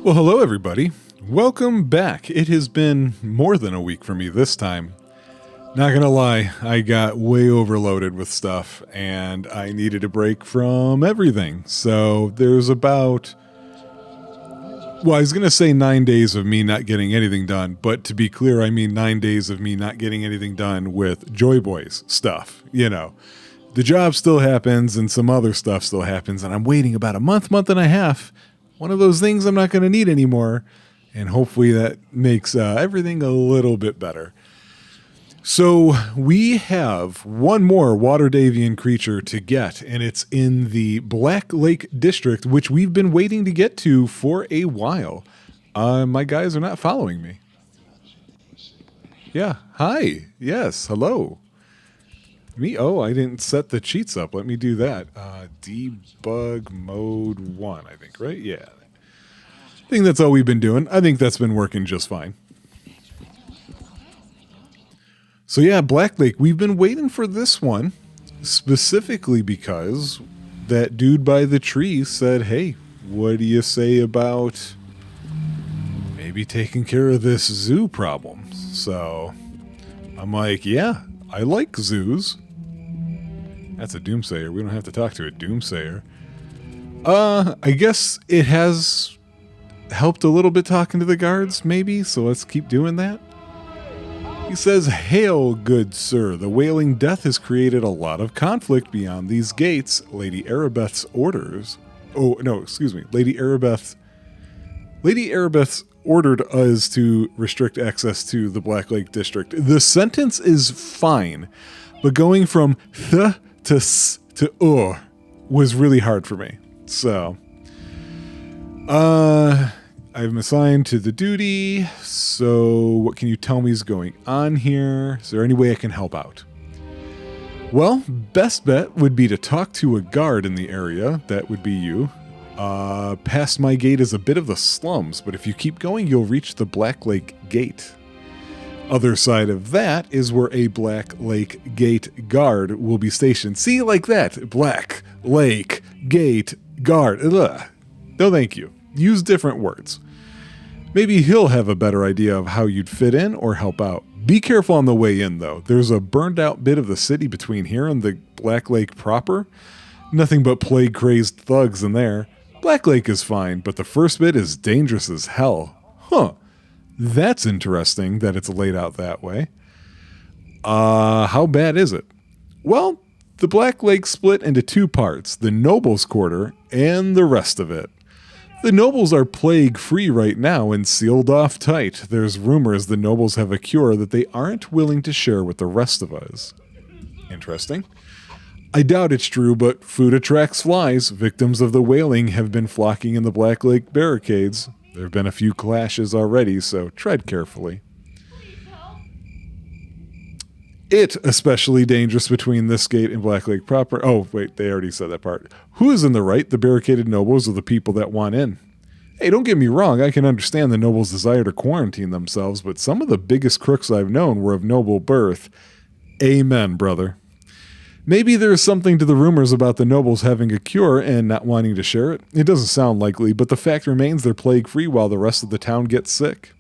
Well, hello everybody. Welcome back. It has been more than a week for me this time. Not gonna lie, I got way overloaded with stuff and I needed a break from everything. So there's about, well, I was gonna say 9 days of me not getting anything done, but to be clear, I mean 9 days of me not getting anything done with Joy Boys stuff. You know, the job still happens and some other stuff still happens, and I'm waiting about a month and a half. One of those things I'm not going to need anymore, and hopefully that makes everything a little bit better. So we have one more water Davian creature to get, and it's in the Blacklake district, which we've been waiting to get to for a while. My guys are not following me. Yeah, hi. Yes, hello. Me? Oh, I didn't set the cheats up. Let me do that. Debug mode 1, I think, right? Yeah. I think that's all we've been doing. I think that's been working just fine. So yeah, Blacklake, we've been waiting for this one, specifically because that dude by the tree said, hey, what do you say about maybe taking care of this zoo problem? So I'm like, yeah, I like zoos. That's a doomsayer. We don't have to talk to a doomsayer. I guess it has helped a little bit talking to the guards, maybe, so let's keep doing that. He says, hail, good sir. The wailing death has created a lot of conflict beyond these gates. Lady Arabeth's orders... Oh, no, excuse me. Lady Arabeth's ordered us to restrict access to the Blacklake district. The sentence is fine, but going from th to s to was really hard for me. So, I'm assigned to the duty. So, what can you tell me is going on here? Is there any way I can help out? Well, best bet would be to talk to a guard in the area. That would be you. Past my gate is a bit of the slums, but if you keep going, you'll reach the Blacklake gate. Other side of that is where a Blacklake gate guard will be stationed. See, like that. Blacklake gate guard. Ugh. No, thank you. Use different words. Maybe he'll have a better idea of how you'd fit in or help out. Be careful on the way in, though. There's a burned out bit of the city between here and the Blacklake proper. Nothing but plague-crazed thugs in there. Blacklake is fine, but the first bit is dangerous as hell. Huh. That's interesting that it's laid out that way. How bad is it? Well, the Blacklake split into two parts, the Nobles' Quarter and the rest of it. The Nobles are plague-free right now and sealed off tight. There's rumors the Nobles have a cure that they aren't willing to share with the rest of us. Interesting. I doubt it's true, but food attracts flies. Victims of the whaling have been flocking in the Blacklake barricades. There have been a few clashes already, so tread carefully. It especially dangerous between this gate and Blacklake proper. Oh, wait, they already said that part. Who is in the right, the barricaded nobles or the people that want in? Hey, don't get me wrong, I can understand the nobles' desire to quarantine themselves, but some of the biggest crooks I've known were of noble birth. Amen, brother. Maybe there's something to the rumors about the nobles having a cure and not wanting to share it. It doesn't sound likely, but the fact remains they're plague-free while the rest of the town gets sick.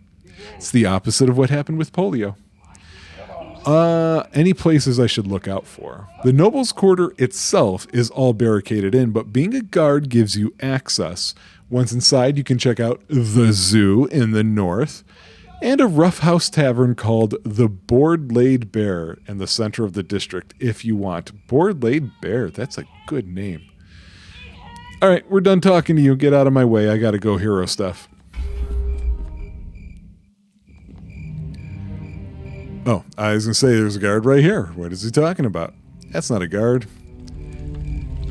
It's the opposite of what happened with polio. Any places I should look out for? The Nobles' Quarter itself is all barricaded in, but being a guard gives you access. Once inside, you can check out the zoo in the north, and a roughhouse tavern called the Board-Laid Bear in the center of the district, if you want. Board-Laid Bear, that's a good name. All right, we're done talking to you. Get out of my way. I gotta go hero stuff. Oh, I was gonna say there's a guard right here. What is he talking about? That's not a guard.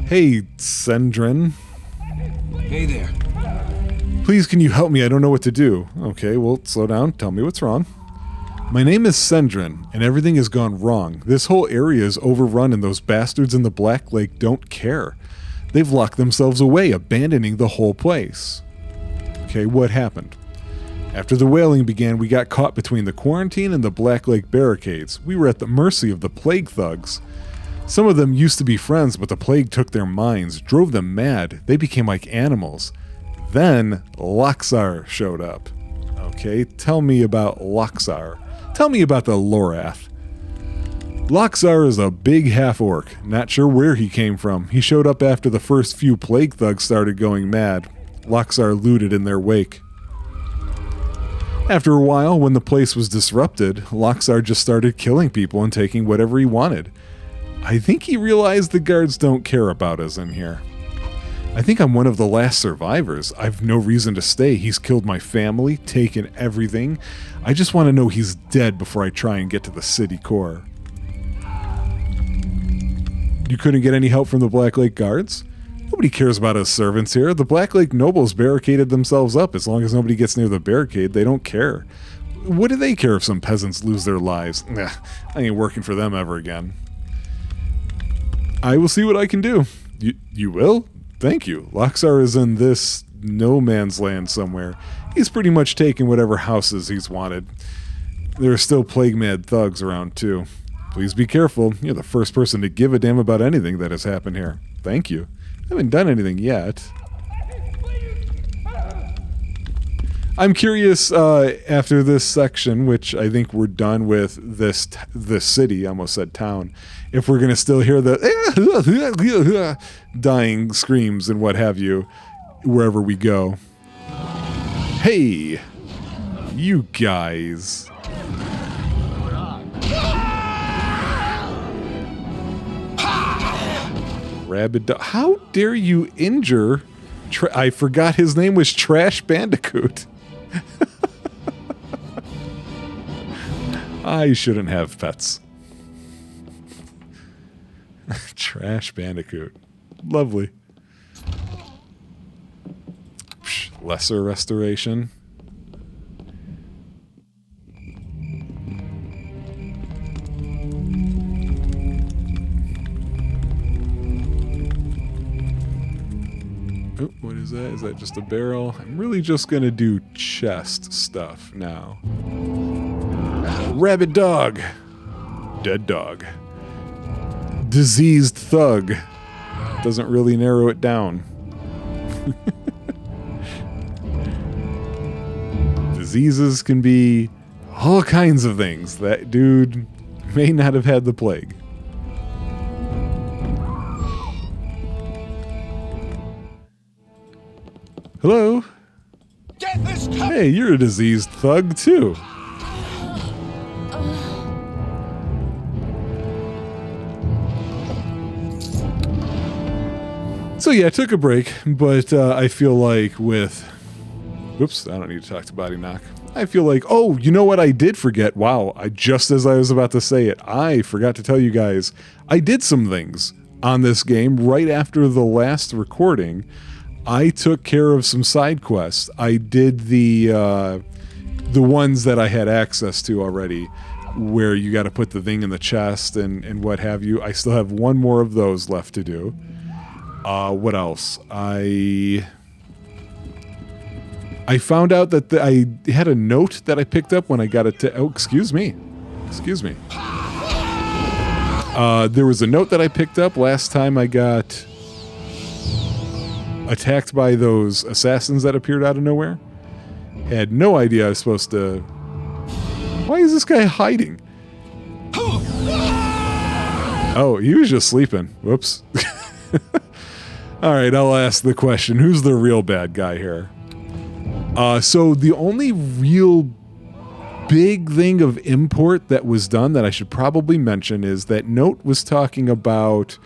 Hey, Sendrin. Hey there. Please, can you help me? I don't know what to do. Okay, well, slow down. Tell me what's wrong. My name is Sendrin, and everything has gone wrong. This whole area is overrun, and those bastards in the Blacklake don't care. They've locked themselves away, abandoning the whole place. Okay, what happened? After the whaling began, we got caught between the quarantine and the Blacklake barricades. We were at the mercy of the plague thugs. Some of them used to be friends, but the plague took their minds, drove them mad. They became like animals. Then Loxar showed up. Okay, tell me about Loxar. Tell me about the Lorath. Loxar is a big half-orc. Not sure where he came from. He showed up after the first few plague thugs started going mad. Loxar looted in their wake. After a while, when the place was disrupted, Loxar just started killing people and taking whatever he wanted. I think he realized the guards don't care about us in here. I think I'm one of the last survivors. I've no reason to stay. He's killed my family, taken everything. I just want to know he's dead before I try and get to the city core. You couldn't get any help from the Blacklake guards? Nobody cares about us servants here. The Blacklake nobles barricaded themselves up. As long as nobody gets near the barricade, they don't care. What do they care if some peasants lose their lives? Nah, I ain't working for them ever again. I will see what I can do. You will? Thank you. Loxar is in this no man's land somewhere. He's pretty much taken whatever houses he's wanted. There are still plague-mad thugs around, too. Please be careful. You're the first person to give a damn about anything that has happened here. Thank you. I haven't done anything yet. I'm curious, after this section, which I think we're done with this city, I almost said town, if we're going to still hear the dying screams and what have you, wherever we go. Hey, you guys. Rabid dog. How dare you injure... I forgot his name was Trash Bandicoot. I shouldn't have pets. Trash Bandicoot. Lovely. Psh, lesser restoration. Oh, what is that? Is that just a barrel? I'm really just gonna do chest stuff now. Rabid dog. Dead dog. Diseased thug. Doesn't really narrow it down. Diseases can be all kinds of things. That dude may not have had the plague. Hello? Hey, you're a diseased thug, too. So yeah, I took a break, but I feel like with... Oops, I don't need to talk to Body Knock. I feel like, oh, you know what I did forget? Wow, just as I was about to say it, I forgot to tell you guys, I did some things on this game right after the last recording. I took care of some side quests. I did the ones that I had access to already, where you got to put the thing in the chest and what have you. I still have one more of those left to do. What else? I found out that I had a note that I picked up when I got it. Oh, excuse me. Excuse me. There was a note that I picked up last time I got attacked by those assassins that appeared out of nowhere. Had no idea I was supposed to... Why is this guy hiding? Oh, he was just sleeping. Whoops. Alright, I'll ask the question. Who's the real bad guy here? So the only real big thing of import that was done that I should probably mention is that note was talking about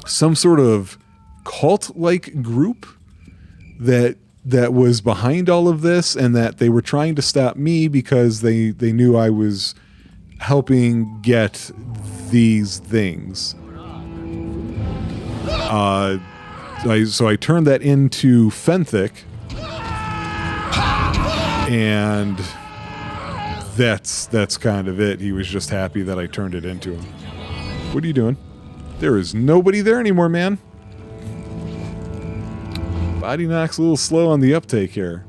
some sort of cult-like group that was behind all of this, and that they were trying to stop me because they knew I was helping get these things. So I turned that into Fenthic, and that's kind of it. He was just happy that I turned it into him. What are you doing? There is nobody there anymore, man. Body Knock's a little slow on the uptake here.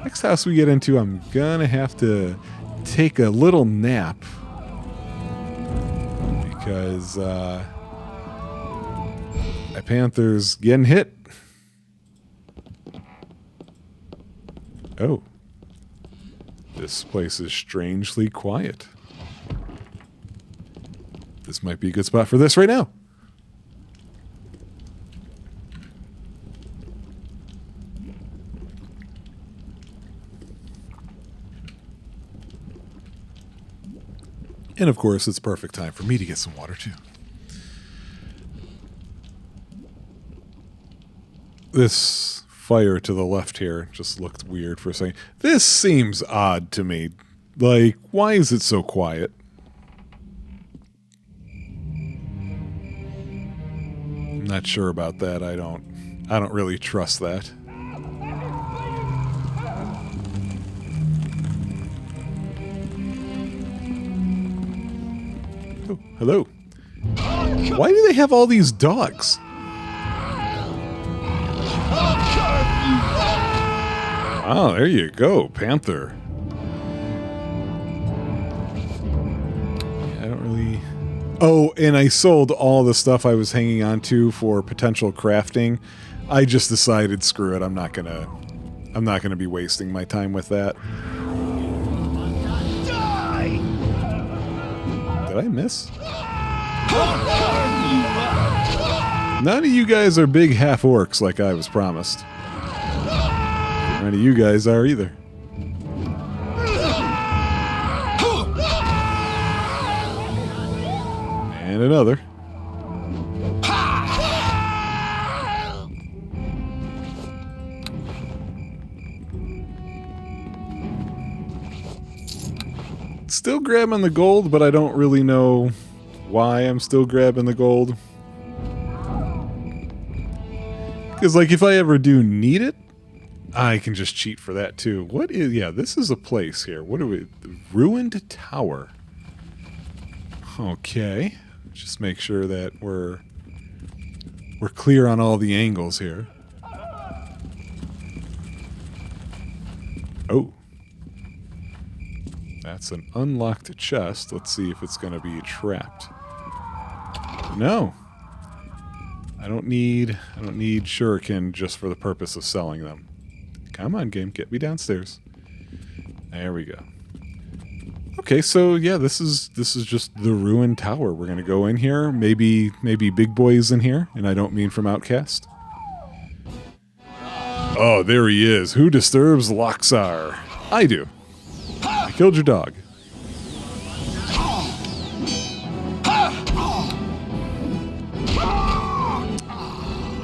Next house we get into, I'm gonna have to take a little nap. Because, my Panther's getting hit. Oh. This place is strangely quiet. This might be a good spot for this right now. And of course, it's perfect time for me to get some water too. This fire to the left here just looked weird for a second. This seems odd to me. Like, why is it so quiet? I'm not sure about that. I don't really trust that. Oh, hello. Why do they have all these dogs? Oh, there you go, Panther. I don't really... Oh, and I sold all the stuff I was hanging on to for potential crafting. I just decided, screw it, I'm not gonna be wasting my time with that. Did I miss? None of you guys are big half-orcs like I was promised. None of you guys are either. And another. Still grabbing the gold, but I don't really know why I'm still grabbing the gold. Because, like, if I ever do need it, I can just cheat for that, too. What is... Yeah, this is a place here. What are we... Ruined Tower. Okay. Just make sure that we're clear on all the angles here. Oh. That's an unlocked chest. Let's see if it's going to be trapped. No. I don't need shuriken just for the purpose of selling them. Come on, game, get me downstairs. There we go. Okay, so yeah, this is just the ruined tower. We're gonna go in here. Maybe Big Boy's in here, and I don't mean from Outcast. Oh, there he is. Who disturbs Loxar? I do. I killed your dog.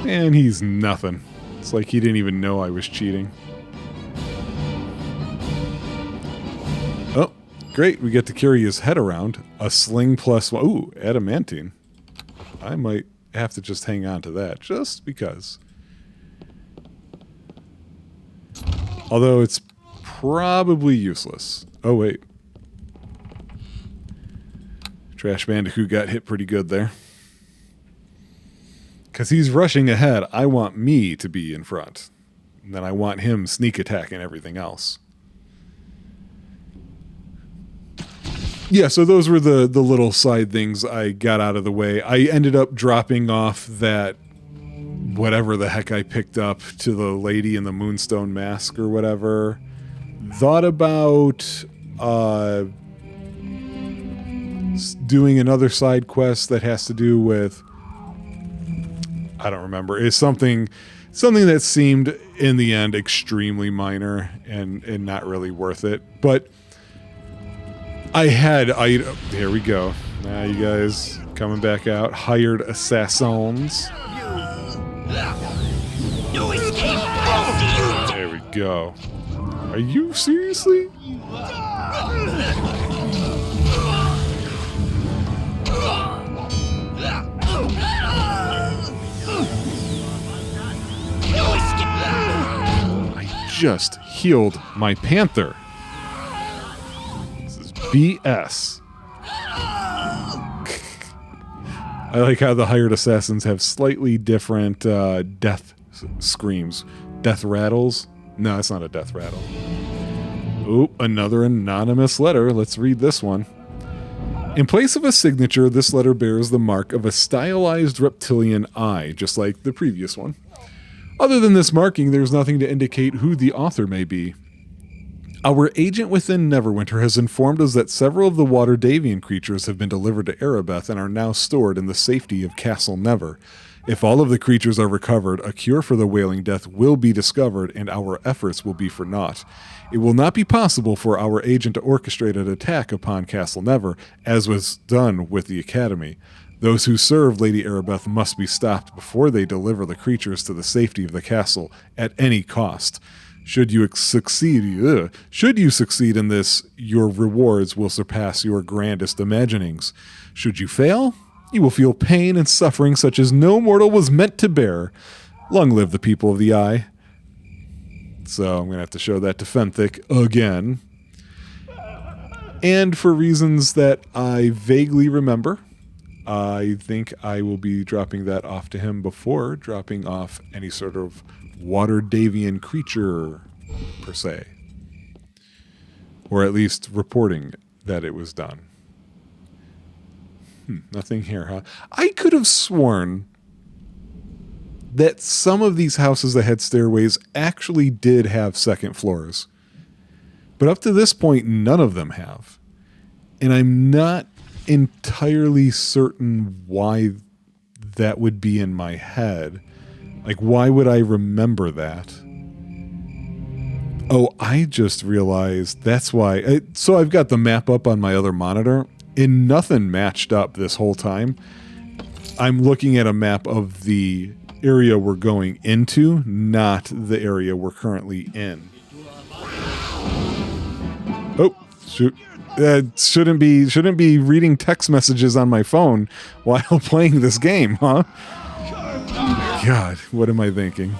And he's nothing. It's like he didn't even know I was cheating. Oh, great. We get to carry his head around. A sling plus one. Ooh, adamantine. I might have to just hang on to that, just because. Although it's probably useless. Oh, wait. Trash Bandicoot got hit pretty good there. Because he's rushing ahead, I want me to be in front. And then I want him sneak attacking everything else. Yeah, so those were the little side things I got out of the way. I ended up dropping off that whatever the heck I picked up to the lady in the Moonstone Mask or whatever. Thought about doing another side quest that has to do with... I don't remember. It's something that seemed in the end extremely minor and not really worth it. But here we go. Now you guys coming back out. Hired assassins. There we go. Are you seriously? I just healed my panther. This is BS. I like how the hired assassins have slightly different death screams. Death rattles? No, it's not a death rattle. Oh, another anonymous letter. Let's read this one. In place of a signature, this letter bears the mark of a stylized reptilian eye, just like the previous one. Other than this marking, there's nothing to indicate who the author may be. Our agent within Neverwinter has informed us that several of the water Davian creatures have been delivered to Erebeth and are now stored in the safety of Castle Never. If all of the creatures are recovered, a cure for the Wailing Death will be discovered and our efforts will be for naught. It will not be possible for our agent to orchestrate an attack upon Castle Never, as was done with the Academy. Those who serve Lady Erebeth must be stopped before they deliver the creatures to the safety of the castle at any cost. Should you succeed in this, your rewards will surpass your grandest imaginings. Should you fail, you will feel pain and suffering such as no mortal was meant to bear. Long live the people of the Eye. So I'm going to have to show that to Fenthic again. And for reasons that I vaguely remember, I think I will be dropping that off to him before dropping off any sort of water Davian creature, per se. Or at least reporting that it was done. Nothing here, huh? I could have sworn that some of these houses that had stairways actually did have second floors. But up to this point, none of them have. And I'm not entirely certain why that would be in my head. Like, why would I remember that? Oh, I just realized that's why. So I've got the map up on my other monitor, and nothing matched up this whole time. I'm looking at a map of the area we're going into, not the area we're currently in. Oh, shoot. Shouldn't be reading text messages on my phone while playing this game, huh? God, what am I thinking?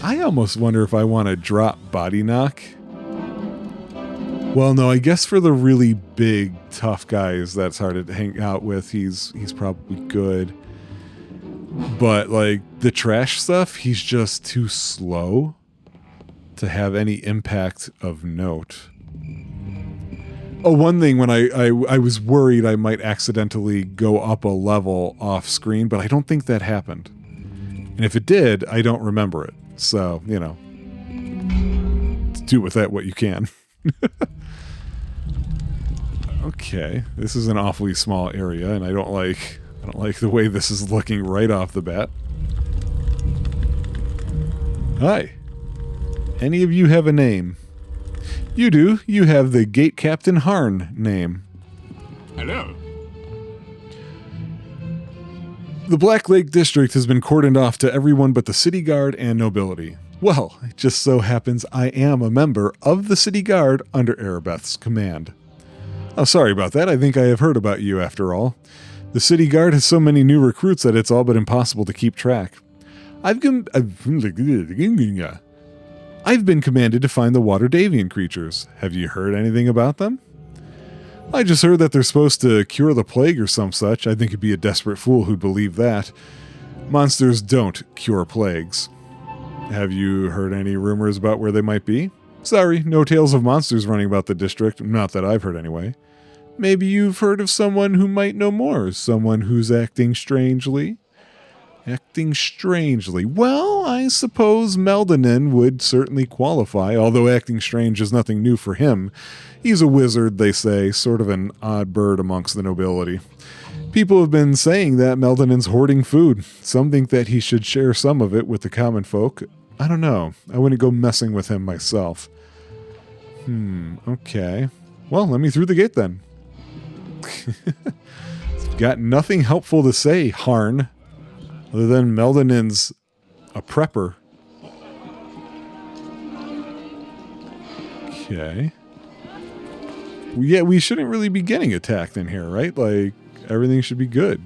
I almost wonder if I want to drop Body Knock. Well, no, I guess for the really big, tough guys that's hard to hang out with, he's probably good. But, like, the trash stuff, he's just too slow to have any impact of note. Oh, one thing, when I was worried I might accidentally go up a level off screen, but I don't think that happened. And if it did, I don't remember it. So, you know, do with that what you can. Okay, this is an awfully small area, and I don't like the way this is looking right off the bat. Hi. Any of you have a name? You do. You have the Gate Captain Harn name. Hello. The Blacklake district has been cordoned off to everyone but the city guard and nobility. Well, it just so happens I am a member of the city guard under Erebeth's command. Oh, sorry about that. I think I have heard about you after all. The city guard has so many new recruits that it's all but impossible to keep track. I've been commanded to find the water Davian creatures. Have you heard anything about them? I just heard that they're supposed to cure the plague or some such. I think it'd be a desperate fool who'd believe that. Monsters don't cure plagues. Have you heard any rumors about where they might be? Sorry, no tales of monsters running about the district. Not that I've heard anyway. Maybe you've heard of someone who might know more. Someone who's acting strangely. Acting strangely. Well, I suppose Meldanin would certainly qualify, although acting strange is nothing new for him. He's a wizard, they say, sort of an odd bird amongst the nobility. People have been saying that Meldanin's hoarding food. Some think that he should share some of it with the common folk. I don't know. I wouldn't go messing with him myself. Okay. Well, let me through the gate then. Got nothing helpful to say, Harn. Other than Meldanin's a prepper. Okay. Yeah, we shouldn't really be getting attacked in here, right? Like, everything should be good.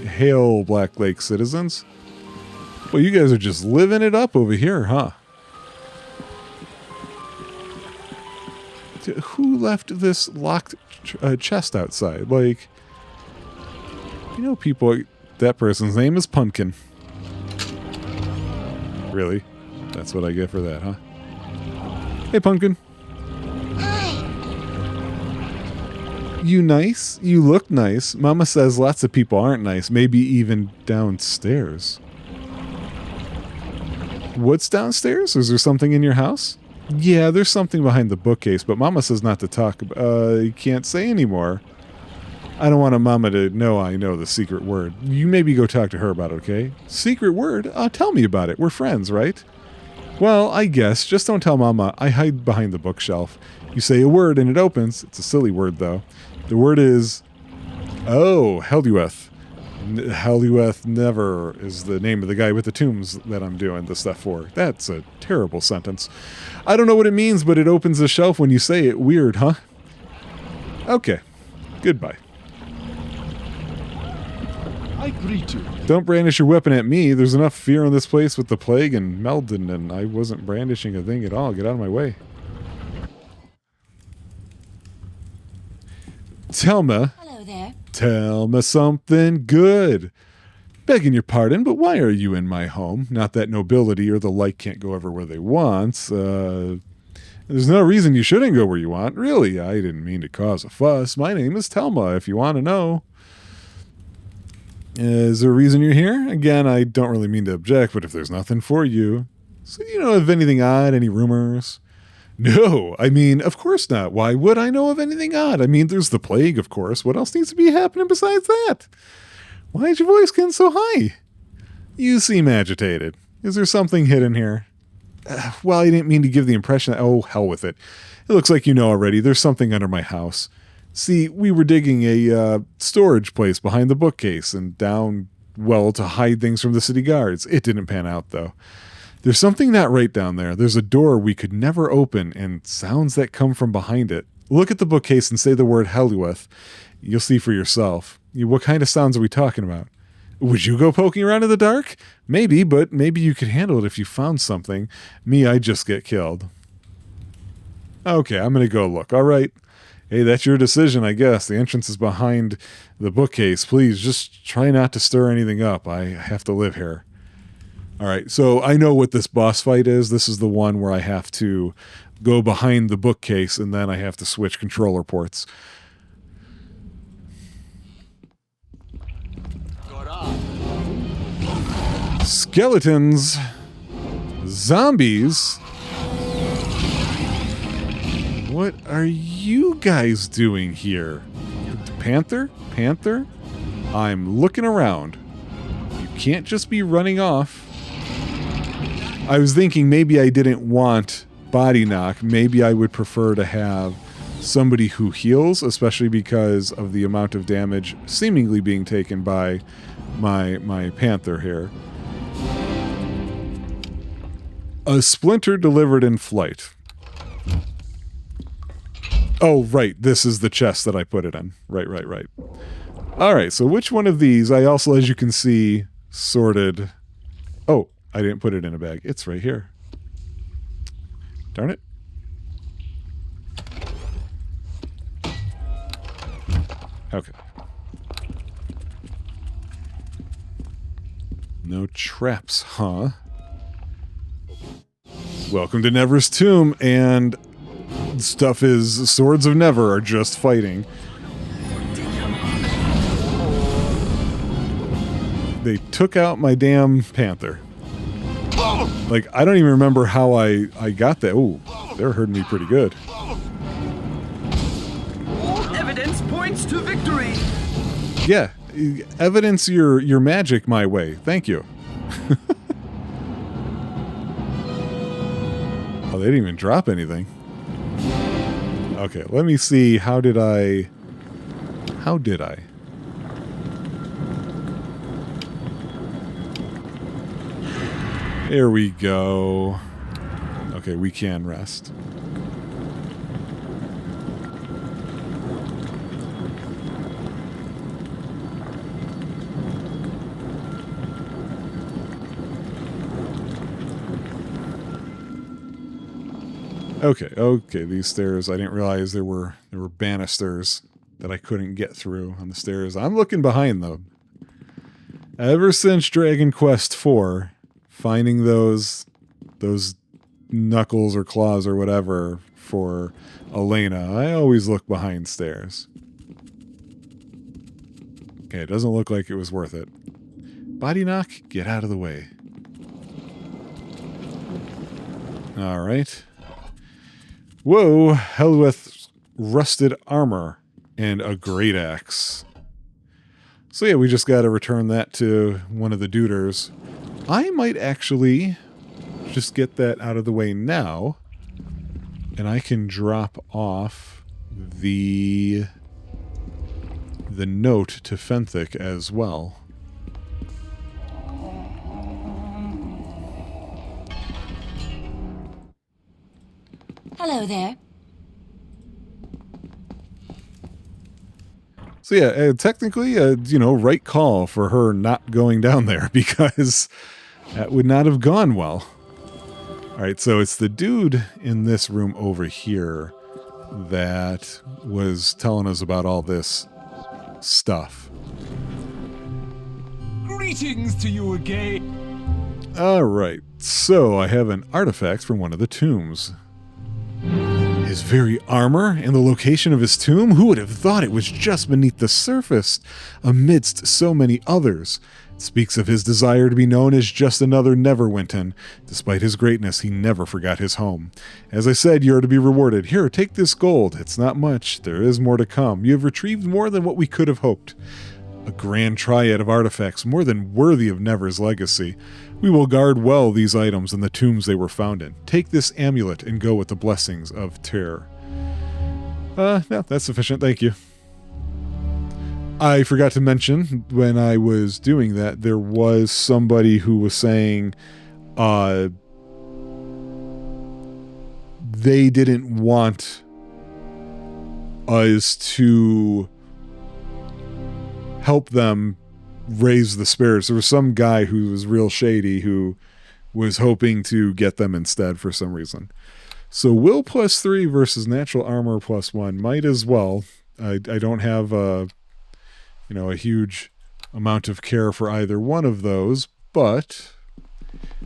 Hail, Blacklake citizens. Well, you guys are just living it up over here, huh? Who left this locked chest outside? Like, you know, people... That person's name is Pumpkin. Really? That's what I get for that, huh? Hey, Pumpkin. Hi. You nice? You look nice. Mama says lots of people aren't nice. Maybe even downstairs. What's downstairs? Is there something in your house? Yeah, there's something behind the bookcase, but Mama says not to talk about. You can't say anymore. I don't want Mama to know I know the secret word. You maybe go talk to her about it, okay? Secret word? Tell me about it. We're friends, right? Well, I guess. Just don't tell Mama. I hide behind the bookshelf. You say a word and it opens. It's a silly word, though. The word is... Oh, Heldueth. Heldueth Never is the name of the guy with the tombs that I'm doing the stuff for. That's a terrible sentence. I don't know what it means, but it opens the shelf when you say it. Weird, huh? Okay. Goodbye. I greet you. Don't brandish your weapon at me. There's enough fear in this place with the plague and Meldon, and I wasn't brandishing a thing at all. Get out of my way. Telma. Hello there. Tell me something good. Begging your pardon, but why are you in my home? Not that nobility or the like can't go everywhere they want. There's no reason you shouldn't go where you want. Really, I didn't mean to cause a fuss. My name is Telma, if you want to know. Is there a reason you're here? Again, I don't really mean to object, but if there's nothing for you... So you know of anything odd, any rumors? No, I mean, of course not. Why would I know of anything odd? I mean, there's the plague, of course. What else needs to be happening besides that? Why is your voice getting so high? You seem agitated. Is there something hidden here? Well, I didn't mean to give the impression that... Oh, hell with it. It looks like you know already. There's something under my house. See, we were digging a storage place behind the bookcase and down, well, to hide things from the city guards. It didn't pan out, though. There's something not right down there. There's a door we could never open and sounds that come from behind it. Look at the bookcase and say the word Hellueth. You'll see for yourself. What kind of sounds are we talking about? Would you go poking around in the dark? Maybe, but maybe you could handle it if you found something. Me, I'd just get killed. Okay, I'm going to go look. All right. Hey, that's your decision, I guess. The entrance is behind the bookcase. Please, just try not to stir anything up. I have to live here. All right, so I know what this boss fight is. This is the one where I have to go behind the bookcase, and then I have to switch controller ports. Skeletons. Zombies. What are you guys doing here? Panther? Panther? I'm looking around. You can't just be running off. I was thinking maybe I didn't want body knock. Maybe I would prefer to have somebody who heals, especially because of the amount of damage seemingly being taken by my panther here. A splinter delivered in flight. Oh, right. This is the chest that I put it in. Right. All right. So which one of these? I also, as you can see, sorted. Oh, I didn't put it in a bag. It's right here. Darn it. Okay. No traps, huh? Welcome to Never's Tomb, and stuff is Swords of Never are just fighting. They took out my damn panther. Like, I don't even remember how I got that. Ooh, they're hurting me pretty good. All evidence points to victory. Yeah, evidence your magic my way. Thank you. Oh, they didn't even drop anything. Okay, let me see. How did I? There we go. Okay, we can rest. Okay, these stairs, I didn't realize there were banisters that I couldn't get through on the stairs. I'm looking behind them. Ever since Dragon Quest IV, finding those knuckles or claws or whatever for Elena, I always look behind stairs. Okay, it doesn't look like it was worth it. Body knock, get out of the way. All right. Whoa, Helweth rusted armor and a great axe. So yeah, we just got to return that to one of the duders. I might actually just get that out of the way now, and I can drop off the note to Fenthic as well. Hello there. So yeah, technically, right call for her not going down there, because that would not have gone well. All right, so it's the dude in this room over here that was telling us about all this stuff. Greetings to you again. All right, so I have an artifact from one of the tombs. His very armor and the location of his tomb? Who would have thought it was just beneath the surface, amidst so many others? It speaks of his desire to be known as just another Neverwinter. Despite his greatness, he never forgot his home. As I said, you are to be rewarded. Here, take this gold. It's not much. There is more to come. You have retrieved more than what we could have hoped. A grand triad of artifacts, more than worthy of Never's legacy. We will guard well these items and the tombs they were found in. Take this amulet and go with the blessings of Terror. No, that's sufficient, thank you. I forgot to mention, when I was doing that, there was somebody who was saying they didn't want us to help them raise the spirits. There was some guy who was real shady who was hoping to get them instead for some reason. So will +3 versus natural armor +1 might as well. I don't have a huge amount of care for either one of those, but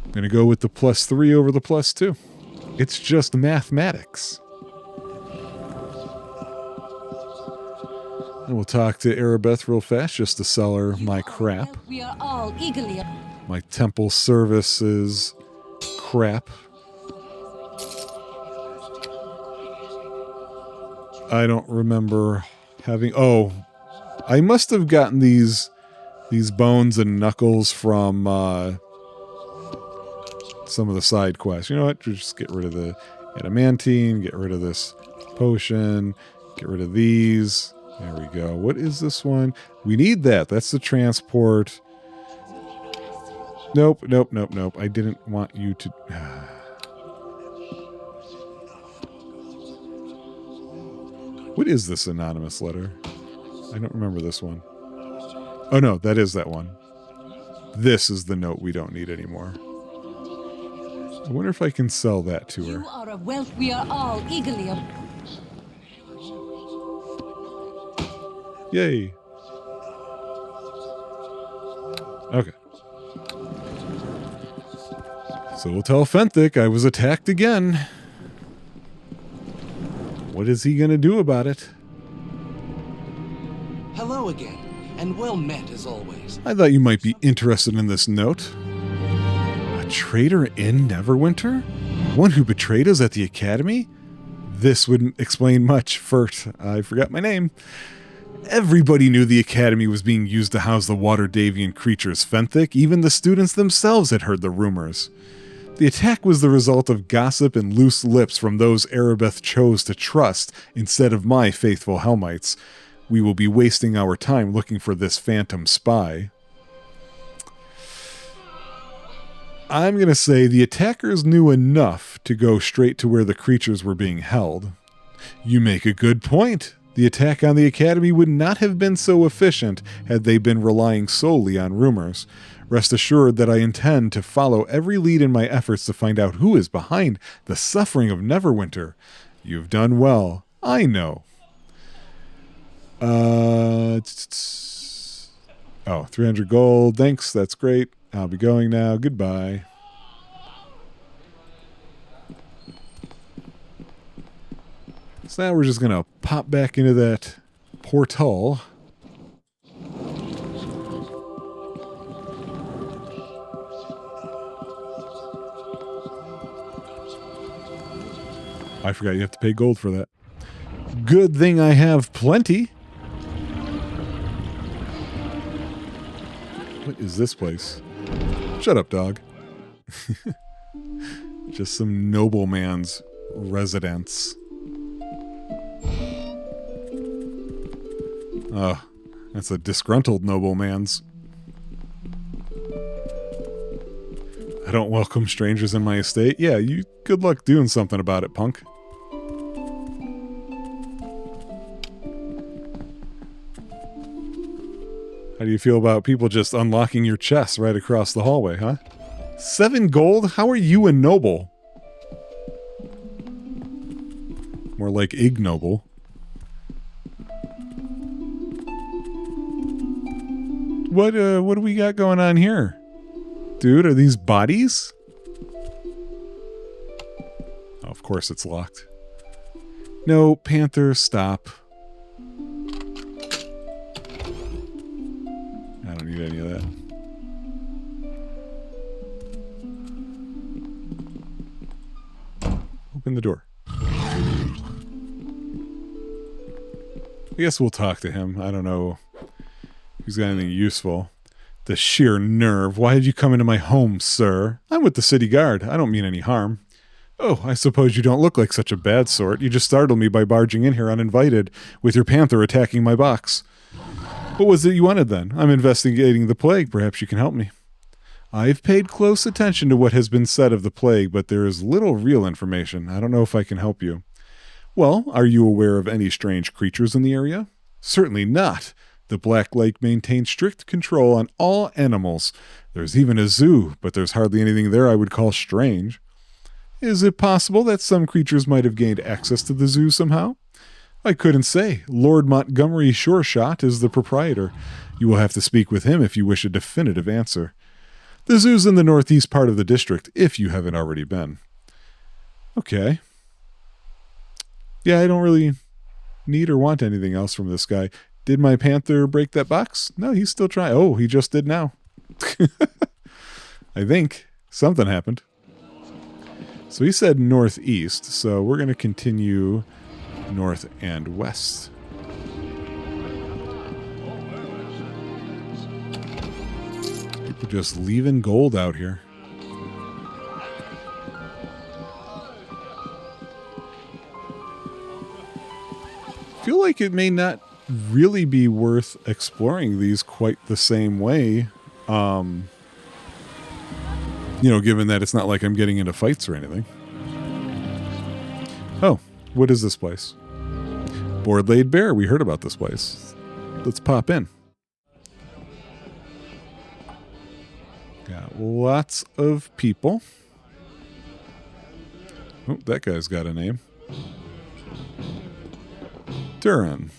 I'm going to go with the +3 over the +2. It's just mathematics. And we'll talk to Arabeth real fast just to sell her my crap. We are all eagerly. My temple services crap. I don't remember having... Oh, I must have gotten these bones and knuckles from some of the side quests. You know what? Just get rid of the adamantine, get rid of this potion, get rid of these... There we go. What is this one? We need that. That's the transport. Nope. I didn't want you to... What is this anonymous letter? I don't remember this one. Oh no, that is that one. This is the note we don't need anymore. I wonder if I can sell that to her. You are a wealth we are all eagerly. Yay. Okay. So we'll tell Fenthic I was attacked again. What is he going to do about it? Hello again, and well met as always. I thought you might be interested in this note. A traitor in Neverwinter? One who betrayed us at the Academy? This wouldn't explain much. First, I forgot my name. Everybody knew the Academy was being used to house the Waterdavian creatures, Fenthic. Even the students themselves had heard the rumors. The attack was the result of gossip and loose lips from those Arabeth chose to trust instead of my faithful Helmites. We will be wasting our time looking for this phantom spy. I'm going to say the attackers knew enough to go straight to where the creatures were being held. You make a good point. The attack on the Academy would not have been so efficient had they been relying solely on rumors. Rest assured that I intend to follow every lead in my efforts to find out who is behind the suffering of Neverwinter. You've done well. I know. 300 gold. Thanks, that's great. I'll be going now. Goodbye. So now we're just going to pop back into that portal. I forgot you have to pay gold for that. Good thing I have plenty. What is this place? Shut up, dog. Just some nobleman's residence. Oh, that's a disgruntled nobleman's. I don't welcome strangers in my estate. Yeah, you good luck doing something about it, punk. How do you feel about people just unlocking your chests right across the hallway, huh? 7 gold? How are you a noble? More like ignoble. What do we got going on here? Dude, are these bodies? Oh, of course it's locked. No, Panther, stop. I don't need any of that. Open the door. I guess we'll talk to him. I don't know if he's got anything useful. The sheer nerve. Why did you come into my home, sir? I'm with the city guard. I don't mean any harm. Oh, I suppose you don't look like such a bad sort. You just startled me by barging in here uninvited, with your panther attacking my box. What was it you wanted then? I'm investigating the plague. Perhaps you can help me. I've paid close attention to what has been said of the plague, but there is little real information. I don't know if I can help you. Well, are you aware of any strange creatures in the area? Certainly not. The Blacklake maintains strict control on all animals. There's even a zoo, but there's hardly anything there I would call strange. Is it possible that some creatures might have gained access to the zoo somehow? I couldn't say. Lord Montgomery Shoreshot is the proprietor. You will have to speak with him if you wish a definitive answer. The zoo's in the northeast part of the district, if you haven't already been. Okay. Yeah, I don't really need or want anything else from this guy. Did my panther break that box? No, he's still trying. Oh, he just did now. I think something happened. So he said northeast, so we're going to continue north and west. People just leaving gold out here. I feel like it may not really be worth exploring these quite the same way. Given that it's not like I'm getting into fights or anything. Oh, what is this place? Board Laid Bear. We heard about this place. Let's pop in. Got lots of people. Oh, that guy's got a name. Durin.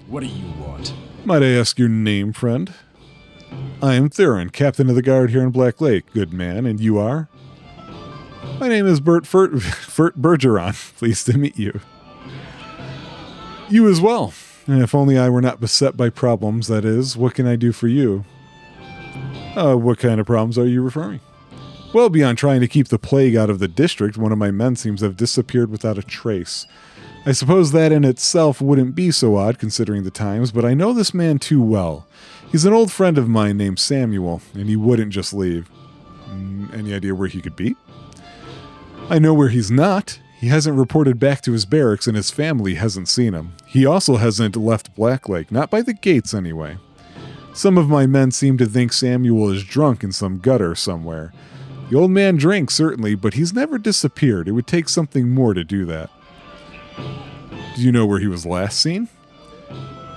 What do you want? Might I ask your name, friend? I am Theron, captain of the guard here in Blacklake. Good man, and you are? My name is Fert Bergeron. Pleased to meet you. You as well. And if only I were not beset by problems, that is. What can I do for you? What kind of problems are you referring? Well, beyond trying to keep the plague out of the district, one of my men seems to have disappeared without a trace. I suppose that in itself wouldn't be so odd considering the times, but I know this man too well. He's an old friend of mine named Samuel, and he wouldn't just leave. Any idea where he could be? I know where he's not. He hasn't reported back to his barracks, and his family hasn't seen him. He also hasn't left Blacklake, not by the gates anyway. Some of my men seem to think Samuel is drunk in some gutter somewhere. The old man drinks, certainly, but he's never disappeared. It would take something more to do that. Do you know where he was last seen?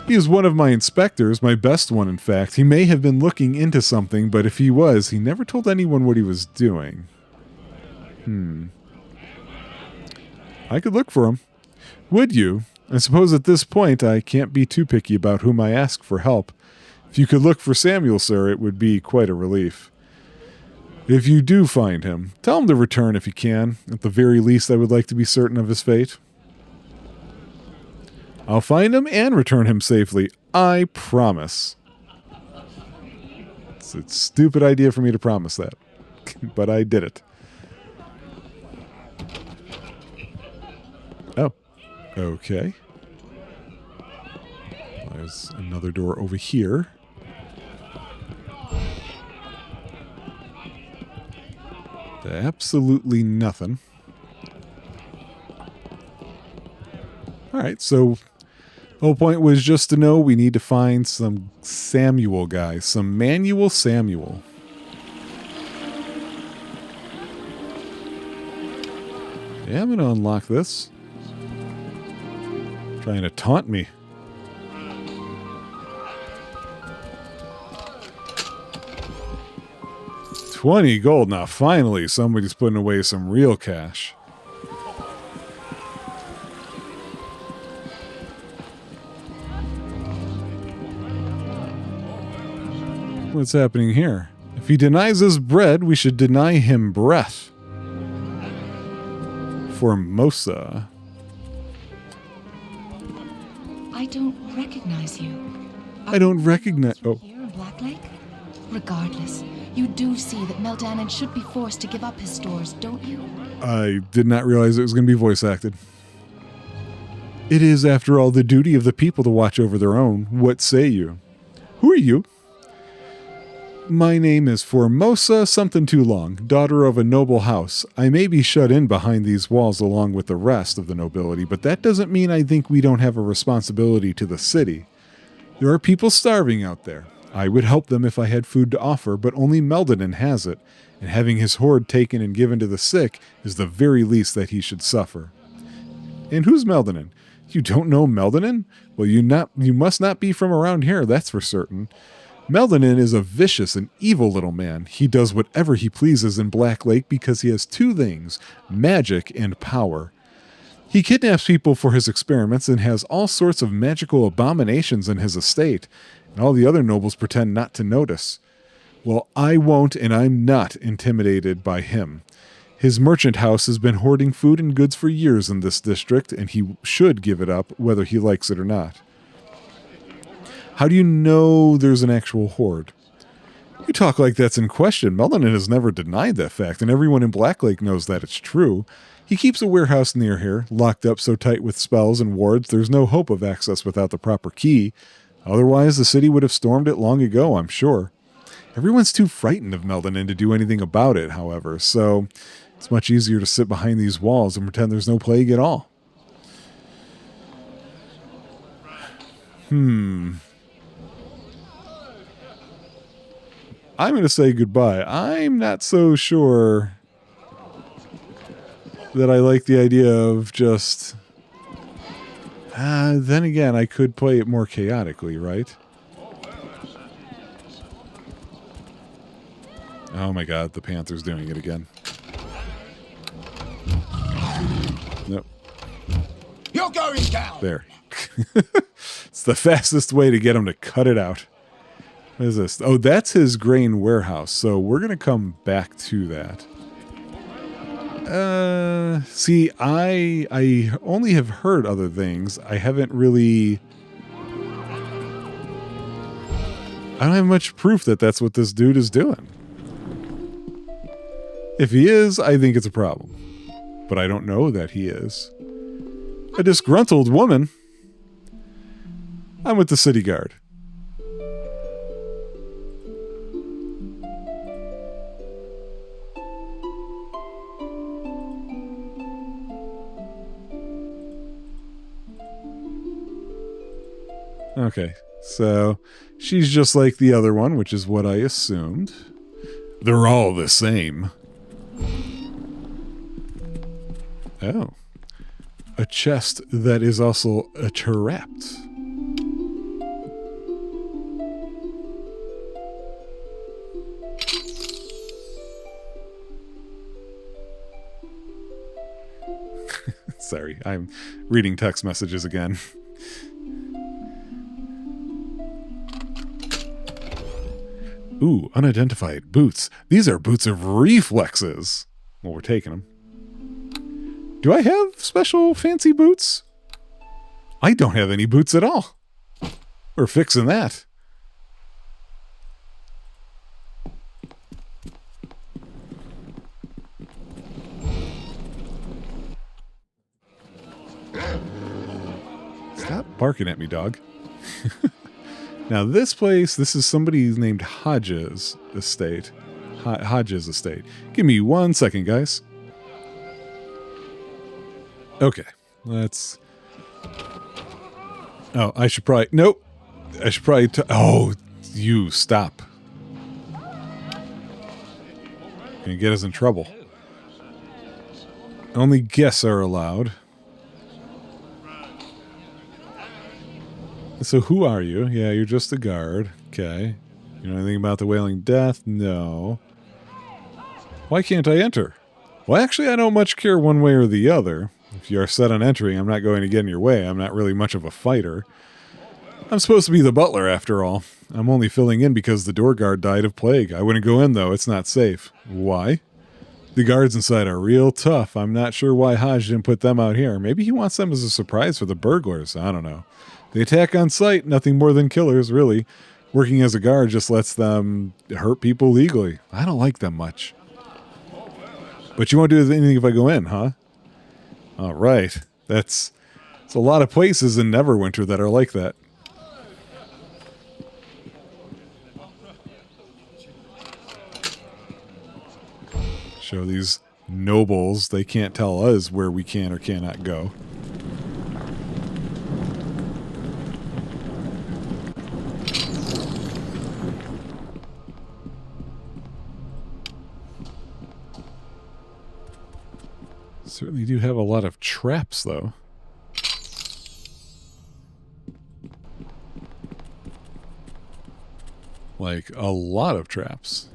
He is one of my inspectors, my best one, in fact. He may have been looking into something, but if he was, he never told anyone what he was doing. I could look for him. Would you? I suppose at this point I can't be too picky about whom I ask for help. If you could look for Samuel, sir, it would be quite a relief. If you do find him, tell him to return if you can. At the very least, I would like to be certain of his fate. I'll find him and return him safely. I promise. It's a stupid idea for me to promise that. But I did it. Okay. There's another door over here. Absolutely nothing. Alright, so the whole point was just to know we need to find some Samuel guys. Some manual Samuel. Yeah, I'm going to unlock this. Trying to taunt me. $20 gold. Now, finally, somebody's putting away some real cash. What's happening here? If he denies us bread, we should deny him breath. Formosa. I don't recognize you. I don't recognize... Oh. Here in Blacklake? Regardless, you do see that Meldanon should be forced to give up his stores, don't you? I did not realize it was going to be voice acted. It is, after all, the duty of the people to watch over their own. What say you? Who are you? My name is Formosa something too long, daughter of a noble house. I may be shut in behind these walls along with the rest of the nobility, but that doesn't mean I think we don't have a responsibility to the city. There are people starving out there. I would help them if I had food to offer, but only Meldanon has it, and having his hoard taken and given to the sick is the very least that he should suffer. And who's Meldanon? You don't know Meldanon? Well, you must not be from around here, that's for certain. Meldanon is a vicious and evil little man. He does whatever he pleases in Blacklake because he has two things, magic and power. He kidnaps people for his experiments and has all sorts of magical abominations in his estate, and all the other nobles pretend not to notice. Well, I won't, and I'm not intimidated by him. His merchant house has been hoarding food and goods for years in this district, and he should give it up whether he likes it or not. How do you know there's an actual hoard? You talk like that's in question. Meldanon has never denied that fact, and everyone in Blacklake knows that it's true. He keeps a warehouse near here, locked up so tight with spells and wards there's no hope of access without the proper key. Otherwise, the city would have stormed it long ago, I'm sure. Everyone's too frightened of Meldanon to do anything about it, however, so it's much easier to sit behind these walls and pretend there's no plague at all. I'm going to say goodbye. I'm not so sure that I like the idea of just... then again, I could play it more chaotically, right? Oh my god, the Panther's doing it again. Nope. You're going down! There. It's the fastest way to get him to cut it out. What is this? Oh, that's his grain warehouse. So we're going to come back to that. See, I only have heard other things. I haven't really... I don't have much proof that that's what this dude is doing. If he is, I think it's a problem. But I don't know that he is. A disgruntled woman. I'm with the city guard. Okay, so she's just like the other one, which is what I assumed. They're all the same. Oh. A chest that is also a trapped. Sorry, I'm reading text messages again. Ooh, unidentified boots. These are boots of reflexes. Well, we're taking them. Do I have special fancy boots? I don't have any boots at all. We're fixing that. barking at me, dog. Now this place, this is somebody named Hodges Estate. Hodges Estate. Give me 1 second, guys. Okay, let's... Oh, I should probably... Nope. I should probably... Oh, you stop. Gonna get us in trouble. Only guests are allowed. So who are you? Yeah, you're just a guard. Okay. You know anything about the Wailing Death? No. Why can't I enter? Well, actually, I don't much care one way or the other. If you are set on entering, I'm not going to get in your way. I'm not really much of a fighter. I'm supposed to be the butler, after all. I'm only filling in because the door guard died of plague. I wouldn't go in, though. It's not safe. Why? The guards inside are real tough. I'm not sure why Hodge didn't put them out here. Maybe he wants them as a surprise for the burglars. I don't know. They attack on sight, nothing more than killers, really. Working as a guard just lets them hurt people legally. I don't like them much. But you won't do anything if I go in, huh? All right. It's a lot of places in Neverwinter that are like that. Show these nobles. They can't tell us where we can or cannot go. Certainly do have a lot of traps, though. Like, a lot of traps.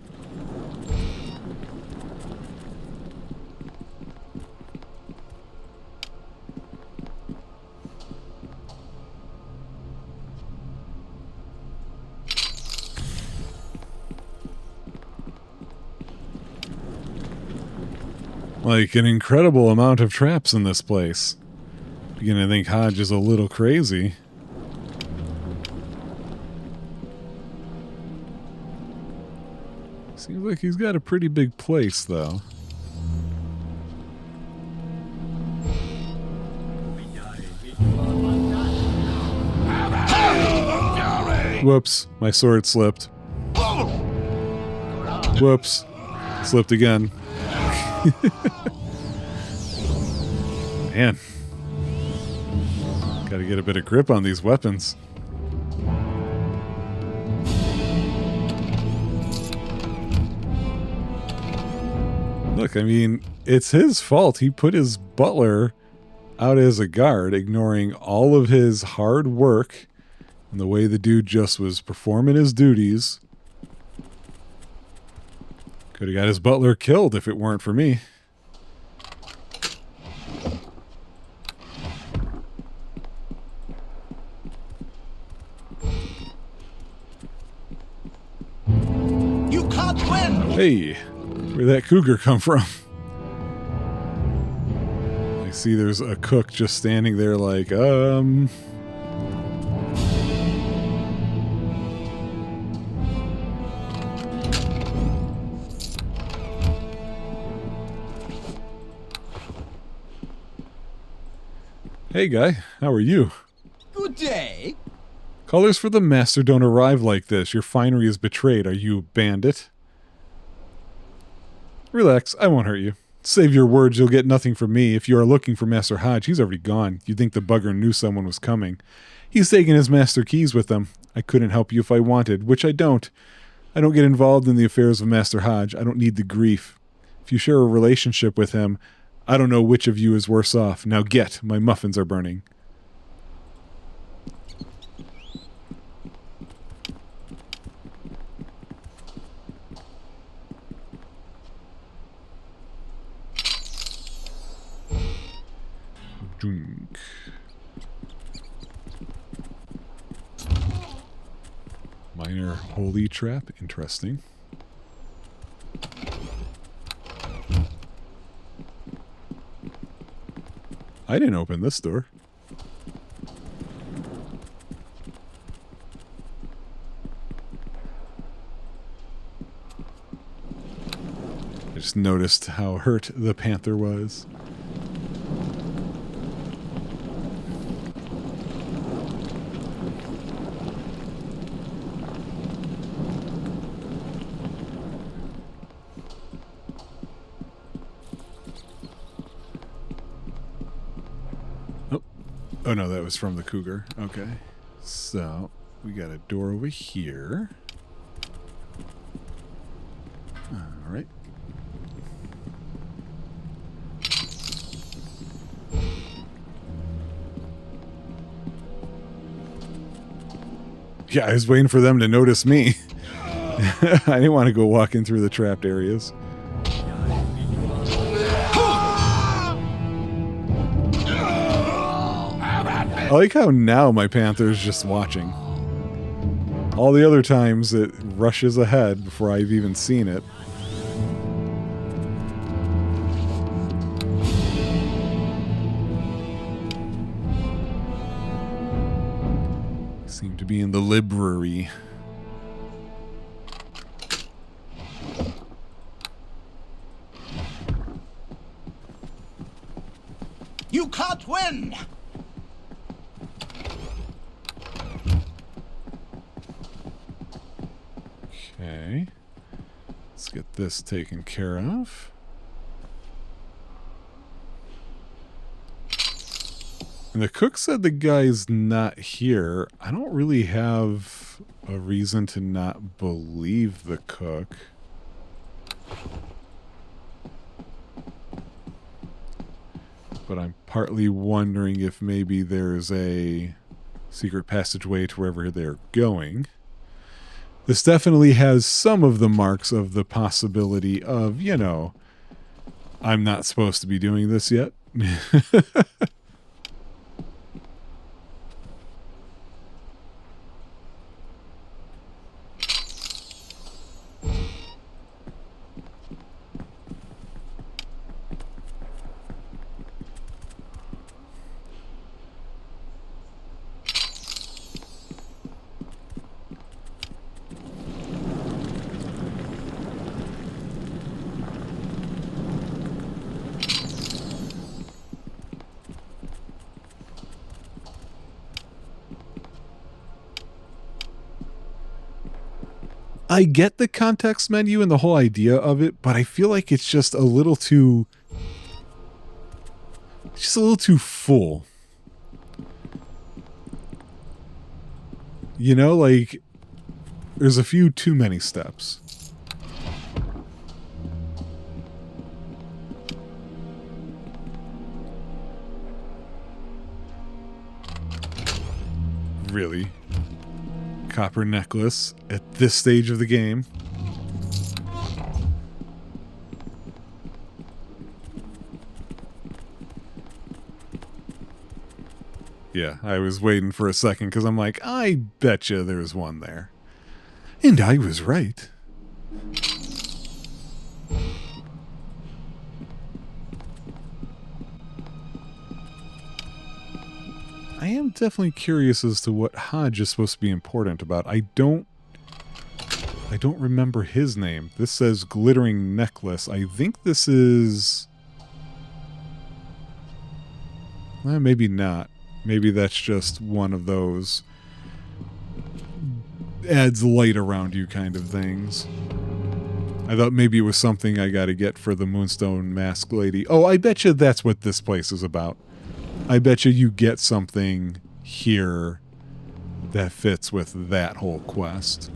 Like, an incredible amount of traps in this place. Beginning to think Hodge is a little crazy. Seems like he's got a pretty big place, though. Whoops, my sword slipped. Whoops, slipped again. Man, gotta get a bit of grip on these weapons. Look, I mean, it's his fault. He put his butler out as a guard, ignoring all of his hard work and the way the dude just was performing his duties. Could have got his butler killed if it weren't for me. You can't win! Hey, where'd that cougar come from? I see there's a cook just standing there like, Hey guy, how are you? Good day. Colors for the master don't arrive like this. Your finery is betrayed. Are you a bandit? Relax, I won't hurt you. Save your words, you'll get nothing from me. If you are looking for Master Hodge, he's already gone. You'd think the bugger knew someone was coming. He's taken his master keys with him. I couldn't help you if I wanted, which I don't. I don't get involved in the affairs of Master Hodge. I don't need the grief. If you share a relationship with him, I don't know which of you is worse off. Now get, my muffins are burning. Drink. Minor holy trap, interesting. I didn't open this door. I just noticed how hurt the panther was. Oh, no, that was from the cougar. Okay. So, we got a door over here. All right. Yeah, I was waiting for them to notice me. I didn't want to go walking through the trapped areas. I like how now my panther is just watching. All the other times it rushes ahead before I've even seen it. Seem to be in the library. You can't win! Okay. Let's get this taken care of. And the cook said the guy's not here. I don't really have a reason to not believe the cook. But I'm partly wondering if maybe there's a secret passageway to wherever they're going. This definitely has some of the marks of the possibility of, you know, I'm not supposed to be doing this yet. I get the context menu and the whole idea of it, but I feel like it's just a little too... just a little too full. You know, like, there's a few too many steps. Really? Copper necklace at this stage of the game. Yeah, I was waiting for a second because I'm like, I betcha there's one there. And I was right. I am definitely curious as to what Hodge is supposed to be important about. I don't remember his name. This says glittering necklace. I think this is... well, maybe not. Maybe that's just one of those adds light around you kind of things. I thought maybe it was something I gotta get for the Moonstone Mask Lady. Oh, I bet you that's what this place is about. I bet you get something here that fits with that whole quest.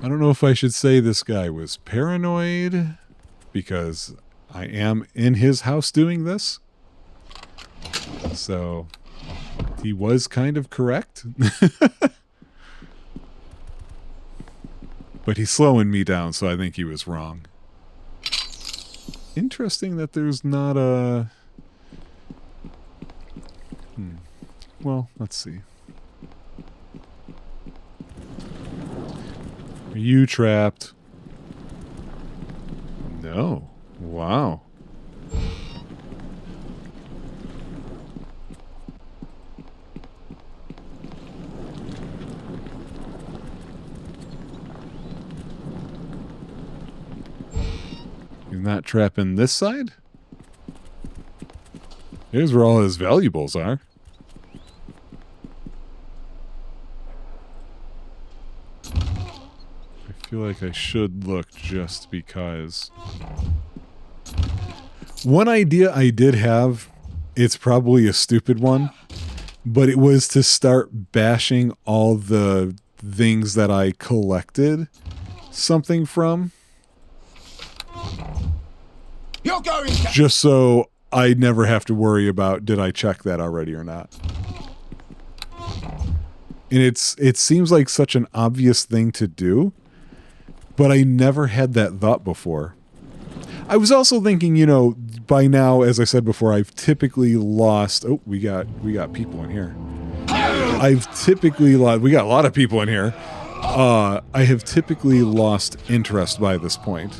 I don't know if I should say this guy was paranoid, because I am in his house doing this. So, he was kind of correct. But he's slowing me down, so I think he was wrong. Interesting that there's not a... Well, let's see. Are you trapped? No. Wow. You're not trapping this side? Here's where all his valuables are. I feel like I should look just because. One idea I did have, it's probably a stupid one, but it was to start bashing all the things that I collected something from. You're going down. Just so I never have to worry about, did I check that already or not? And it seems like such an obvious thing to do, but I never had that thought before. I was also thinking, you know, by now, as I said before, I've typically lost. Oh, we got people in here. I've typically lost. We got a lot of people in here. I have typically lost interest by this point,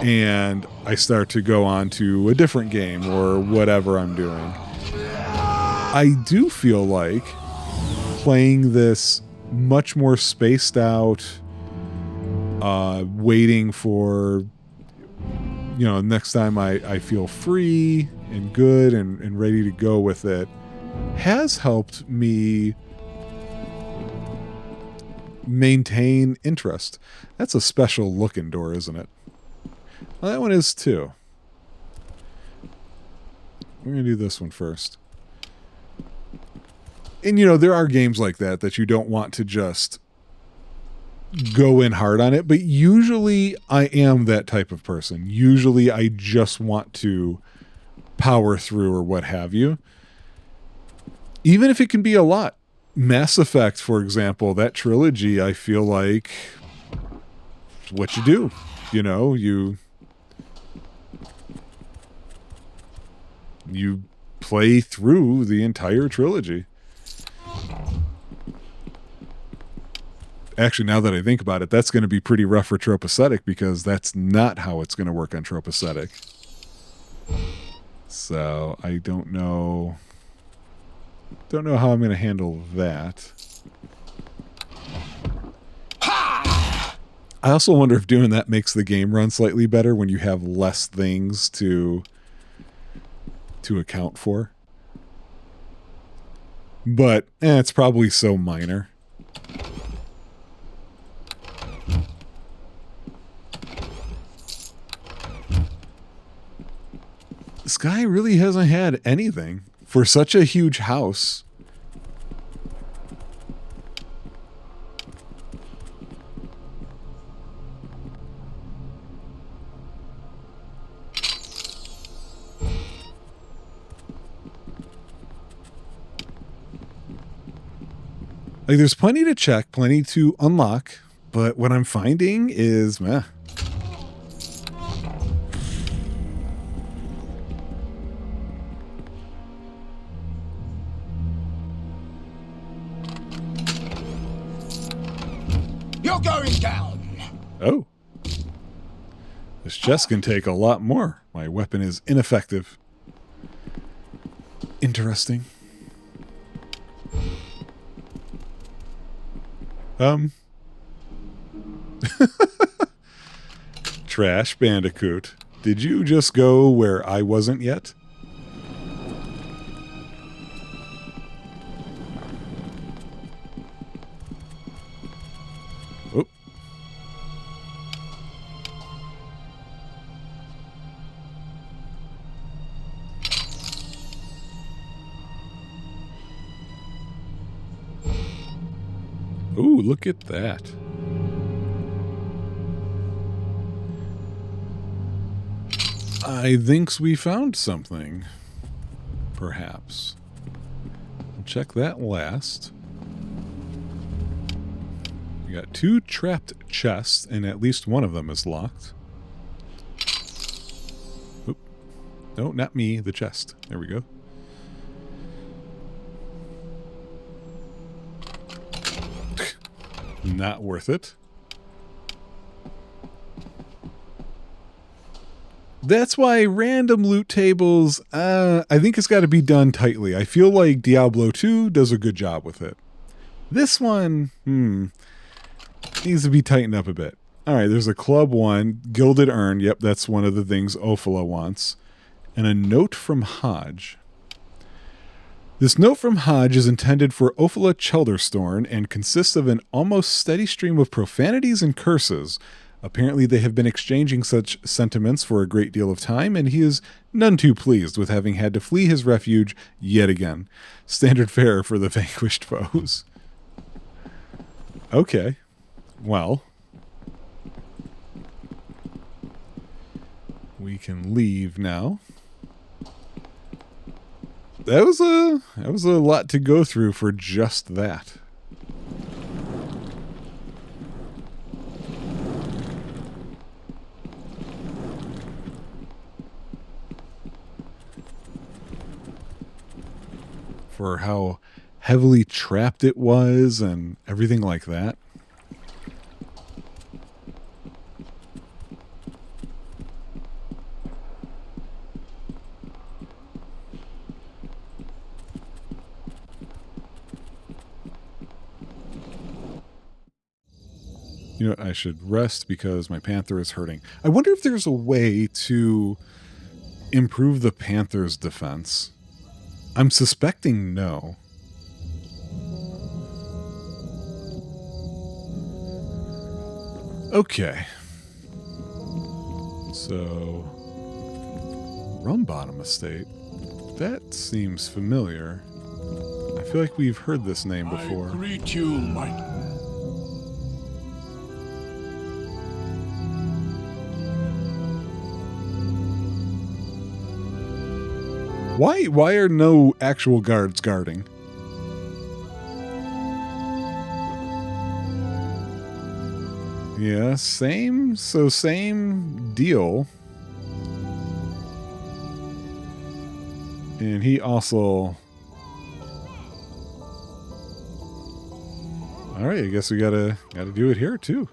and I start to go on to a different game or whatever I'm doing. I do feel like playing this much more spaced out, waiting for, you know, next time I feel free and good and ready to go with it, has helped me maintain interest. That's a special looking door, isn't it? Well, that one is too. We're going to do this one first. And, you know, there are games like that you don't want to just go in hard on it, but usually I am that type of person. Usually I just want to power through or what have you. Even if it can be a lot. Mass Effect, for example, that trilogy, I feel like what you do. You know, you play through the entire trilogy. Actually, now that I think about it, that's going to be pretty rough for Tropeacetic because that's not how it's going to work on Tropeacetic. So I don't know how I'm going to handle that. I also wonder if doing that makes the game run slightly better when you have less things to account for. But it's probably so minor. This guy really hasn't had anything for such a huge house. Like, there's plenty to check, plenty to unlock, but what I'm finding is meh. You're going down. Oh. This chest can take a lot more. My weapon is ineffective. Interesting. Trash Bandicoot. Did you just go where I wasn't yet? Oh. Ooh, look at that. I thinks we found something. Perhaps. We'll check that last. We got 2 trapped chests, and at least one of them is locked. Oop. No, not me, the chest. There we go. Not worth it. That's why random loot tables, I think it's got to be done tightly. I feel like Diablo 2 does a good job with it. This one, needs to be tightened up a bit. All right, there's a club 1, Gilded Urn. Yep, that's one of the things Ophala wants. and a note from Hodge. This note from Hodge is intended for Ophala Chelderstorn and consists of an almost steady stream of profanities and curses. Apparently they have been exchanging such sentiments for a great deal of time, and he is none too pleased with having had to flee his refuge yet again. Standard fare for the vanquished foes. Okay. Well, we can leave now. That was a lot to go through for just that. For how heavily trapped it was and everything like that. You know what, I should rest because my panther is hurting. I wonder if there's a way to improve the panther's defense. I'm suspecting no. Okay. So, Rum Bottom Estate. That seems familiar. I feel like we've heard this name before. I greet you, my... Why are no actual guards guarding? Yeah, same deal. And he also... Alright, I guess we gotta do it here too.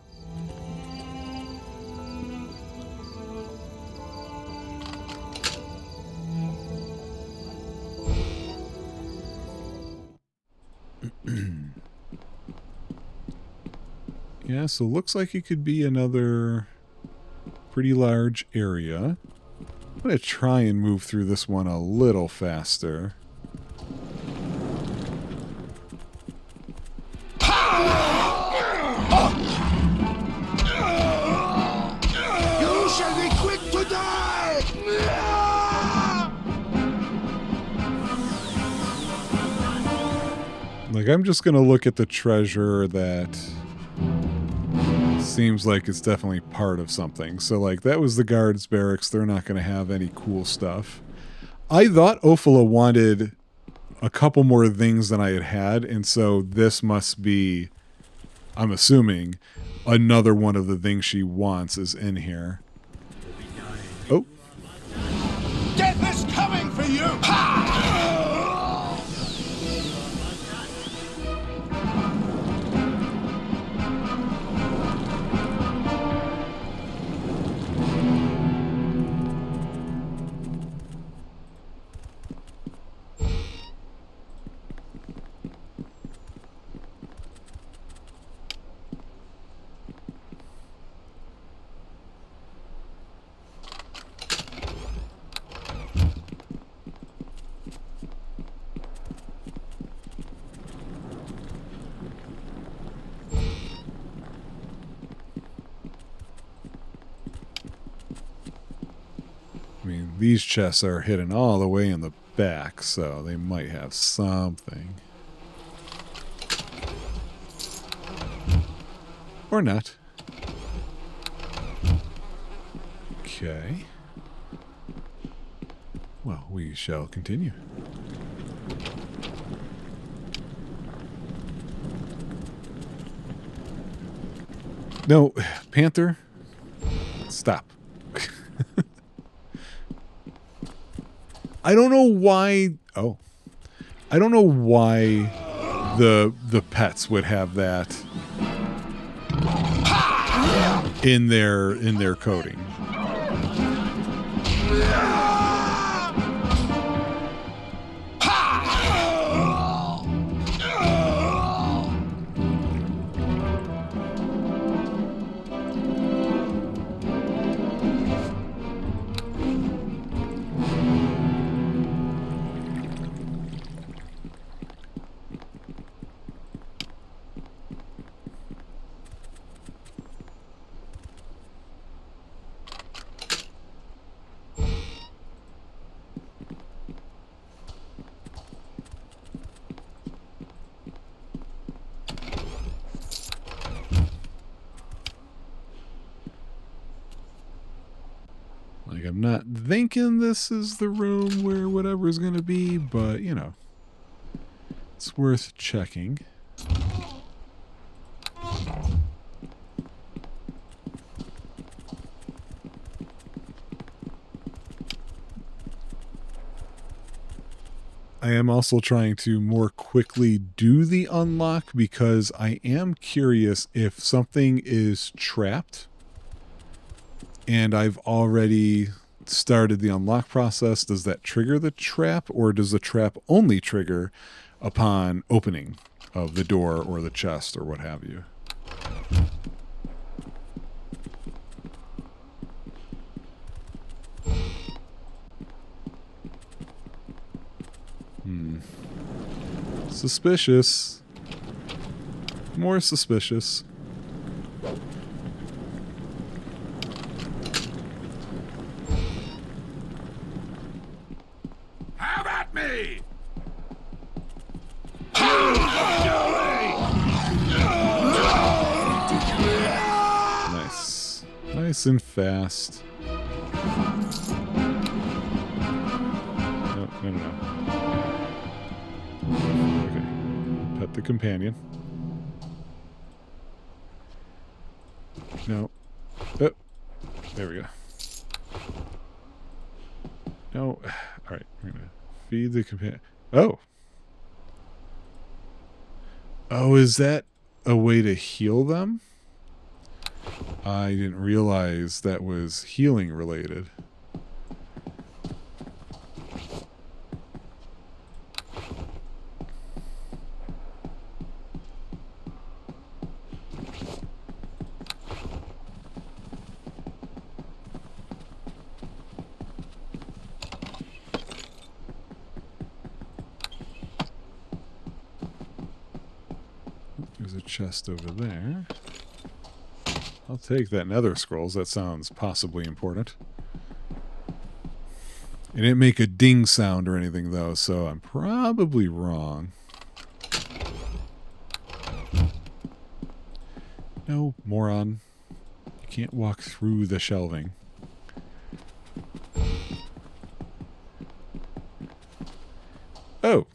Yeah, so looks like it could be another pretty large area. I'm going to try and move through this one a little faster. You shall be quick to die! Like, I'm just going to look at the treasure that seems like it's definitely part of something. So, like, that was the guards' barracks. They're not going to have any cool stuff. I thought Ophala wanted a couple more things than I had, and so this must be, I'm assuming, another one of the things she wants is in here. Oh. Death is coming for you! Ha! I mean, these chests are hidden all the way in the back, so they might have something. Or not. Okay. Well, we shall continue. No, Panther, stop. I don't know why. Oh, I don't know why the pets would have that in their coding. I'm not thinking this is the room where whatever's going to be, but, you know, it's worth checking. I am also trying to more quickly do the unlock because I am curious if something is trapped and I've already started the unlock process. Does that trigger the trap, or does the trap only trigger upon opening of the door or the chest or what have you? Suspicious. More suspicious. Have at me! Nice. Nice and fast. No, no, no. Okay. Pet the companion. No. Oh. There we go. No. Alright, we're gonna feed the companion. Oh! Oh, is that a way to heal them? I didn't realize that was healing related. There's a chest over there. I'll take that nether scrolls. That sounds possibly important. It didn't make a ding sound or anything, though, so I'm probably wrong. No, moron. You can't walk through the shelving. Oh.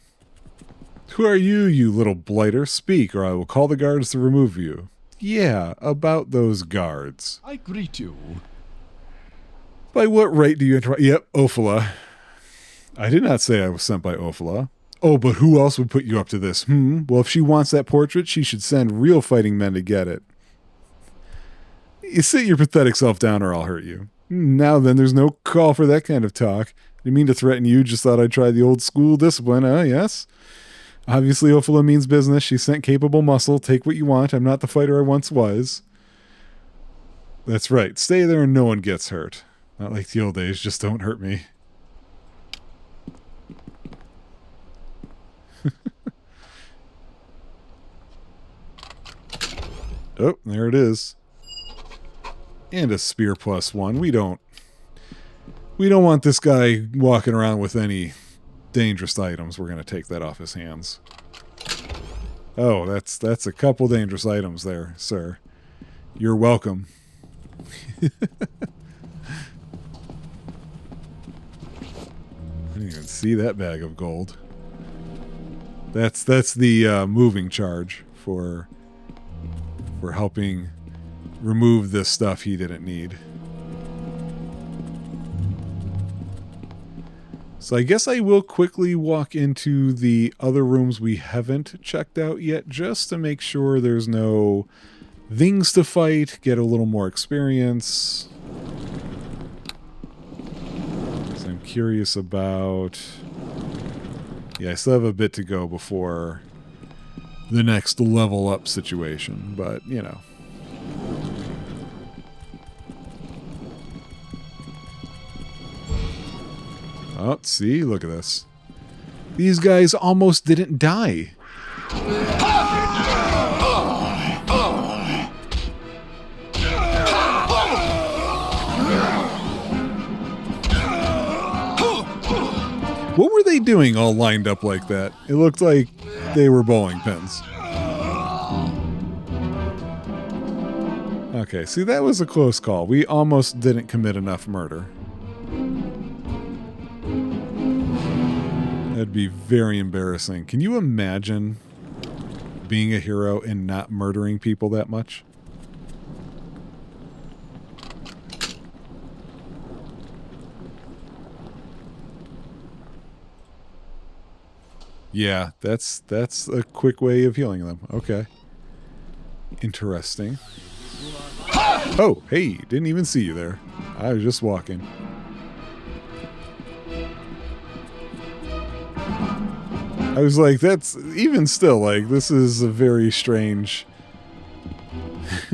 Who are you, you little blighter? Speak, or I will call the guards to remove you. Yeah, about those guards. I greet you. By what right do you interrupt? Yep, Ophala. I did not say I was sent by Ophala. Oh, but who else would put you up to this? Well, if she wants that portrait, she should send real fighting men to get it. You sit your pathetic self down or I'll hurt you. Now then, there's no call for that kind of talk. Didn't mean to threaten you, just thought I'd try the old school discipline, yes? Obviously, Ophala means business. She sent capable muscle. Take what you want. I'm not the fighter I once was. That's right. Stay there and no one gets hurt. Not like the old days. Just don't hurt me. Oh, there it is. And a spear +1. We don't want this guy walking around with any dangerous items. We're going to take that off his hands. Oh, that's a couple dangerous items there, sir. You're welcome. I didn't even see that bag of gold. That's the moving charge for helping remove this stuff he didn't need. So I guess I will quickly walk into the other rooms we haven't checked out yet, just to make sure there's no things to fight, get a little more experience. So I'm curious about... Yeah, I still have a bit to go before the next level up situation, but, you know. Oh, see? Look at this. These guys almost didn't die. What were they doing all lined up like that? It looked like they were bowling pins. Okay, see, that was a close call. We almost didn't commit enough murder. That'd be very embarrassing. Can you imagine being a hero and not murdering people that much? Yeah, that's a quick way of healing them. Okay. Interesting. Oh, hey, didn't even see you there. I was just walking. I was like, that's even still like this is a very strange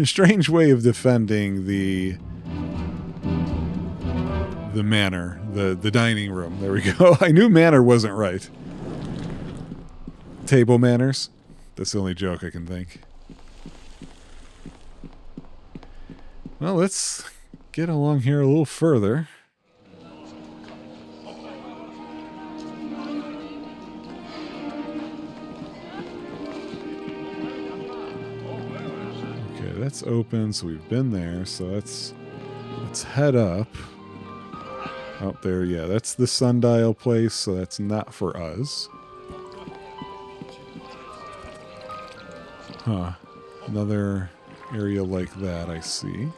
strange way of defending the manor, the dining room. There we go. I knew manor wasn't right. Table manners. That's the only joke I can think. Well, let's get along here a little further. Okay, that's open, so we've been there. So let's head up. Oh, there, yeah, that's the sundial place, so that's not for us. Huh. Another area like that, I see.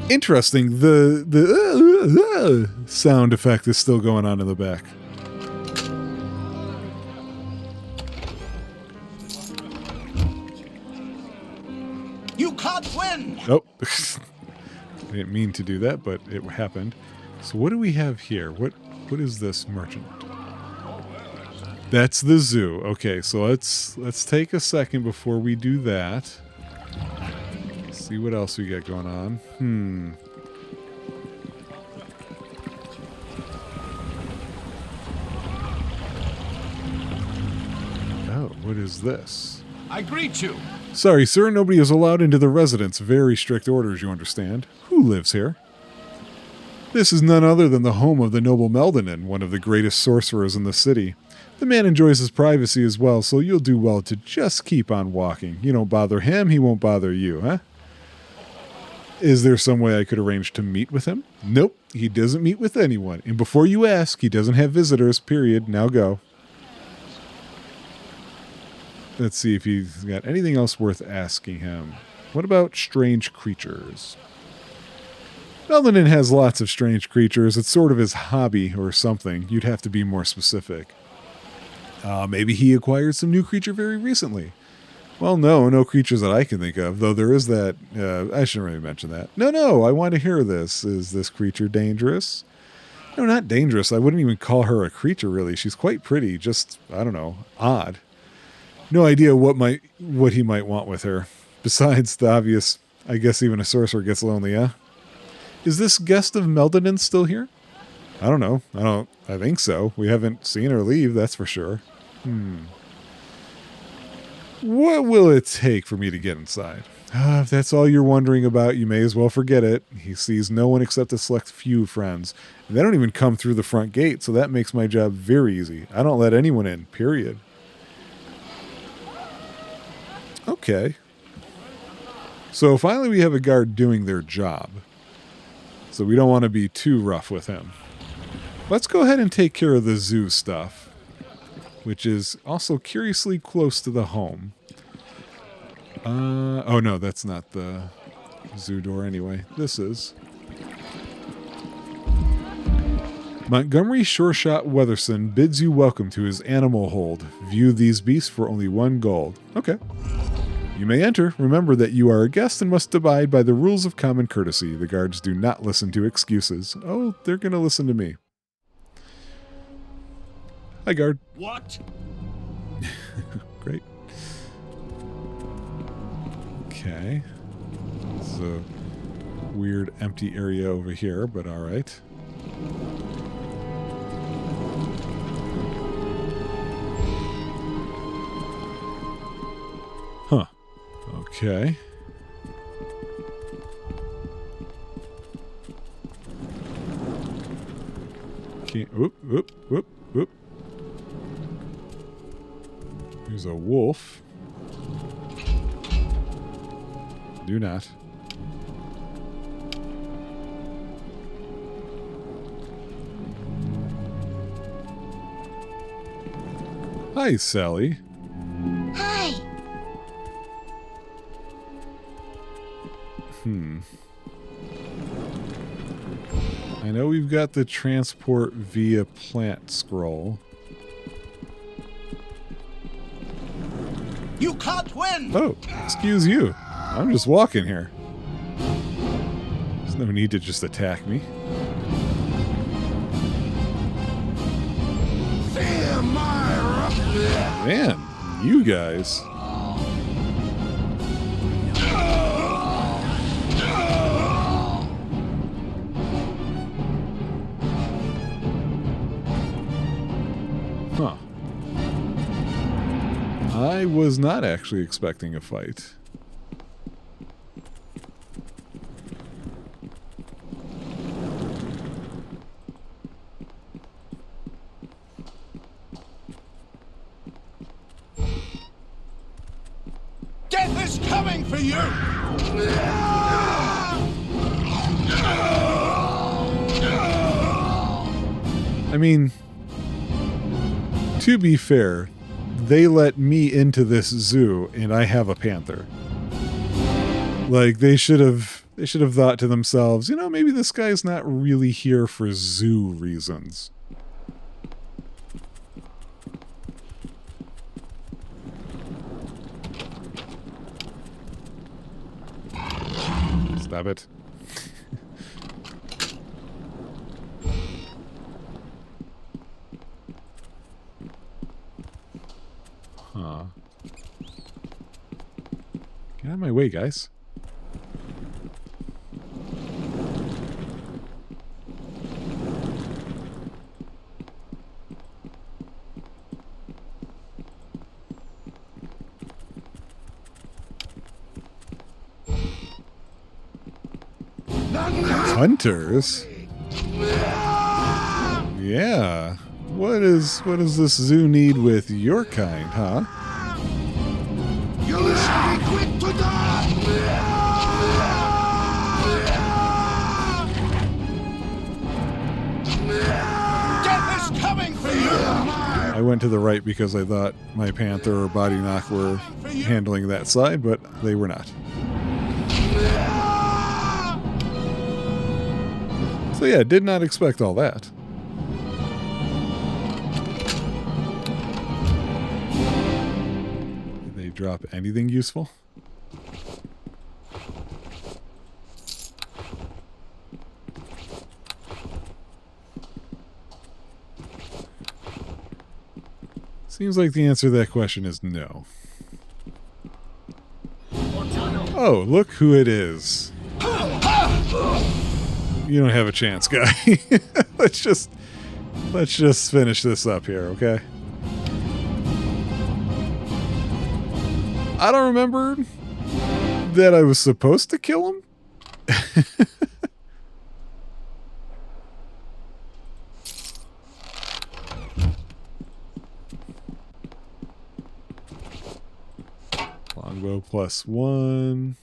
Interesting. The sound effect is still going on in the back. You can't win! Oh. I didn't mean to do that, but it happened. So what do we have here? What is this merchant? That's the zoo. Okay, so let's take a second before we do that. See what else we got going on. Oh, what is this? I greet you. Sorry, sir, nobody is allowed into the residence. Very strict orders, you understand. Who lives here? This is none other than the home of the noble Meldanin, one of the greatest sorcerers in the city. The man enjoys his privacy as well, so you'll do well to just keep on walking. You don't bother him, he won't bother you, huh? Is there some way I could arrange to meet with him? Nope, he doesn't meet with anyone. And before you ask, he doesn't have visitors, period. Now go. Let's see if he's got anything else worth asking him. What about strange creatures? Meldanin has lots of strange creatures. It's sort of his hobby or something. You'd have to be more specific. Maybe he acquired some new creature very recently. Well, no creatures that I can think of, though there is that... I shouldn't really mention that. No, I want to hear this. Is this creature dangerous? No, not dangerous. I wouldn't even call her a creature, really. She's quite pretty, just, I don't know, odd. No idea what he might want with her. Besides the obvious, I guess even a sorcerer gets lonely, huh? Is this guest of Meldanin still here? I don't know. I think so. We haven't seen her leave, that's for sure. What will it take for me to get inside? If that's all you're wondering about, you may as well forget it. He sees no one except a select few friends. And they don't even come through the front gate, so that makes my job very easy. I don't let anyone in, period. Okay. So finally we have a guard doing their job. So we don't want to be too rough with him. Let's go ahead and take care of the zoo stuff, which is also curiously close to the home. Oh no, that's not the zoo door anyway. This is. Montgomery Shoreshot Weatherson bids you welcome to his animal hold. View these beasts for only 1 gold. Okay. You may enter. Remember that you are a guest and must abide by the rules of common courtesy. The guards do not listen to excuses. Oh, they're going to listen to me. Hi, guard. What? Great. Okay. This is a weird empty area over here, but all right. Huh. Okay. Whoop, whoop, whoop, whoop. Here's a wolf. Do not. Hi, Sally. Hi. I know we've got the transport via plant scroll. You can't win! Oh, excuse you. I'm just walking here. There's no need to just attack me. Fear my wrath! Man, you guys. Huh. I was not actually expecting a fight. Death is coming for you! I mean, to be fair, they let me into this zoo and I have a panther. Like, they should have thought to themselves, you know, maybe this guy's not really here for zoo reasons. Stop it. Huh. Get out of my way, guys. Hunters? Yeah. What does this zoo need with your kind, huh? You shall be quick to die! Death is coming for you! I went to the right because I thought my panther or body knock were handling that side, but they were not. So yeah, did not expect all that. Did they drop anything useful? Seems like the answer to that question is no. Oh, look who it is. You don't have a chance, guy. Let's just finish this up here, okay? I don't remember that I was supposed to kill him. Longbow +1.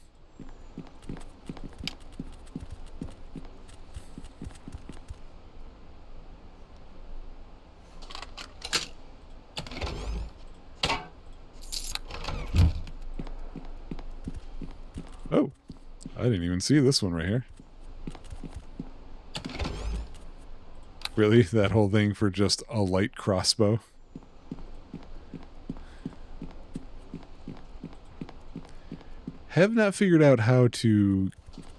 Oh, I didn't even see this one right here. Really? That whole thing for just a light crossbow? Have not figured out how to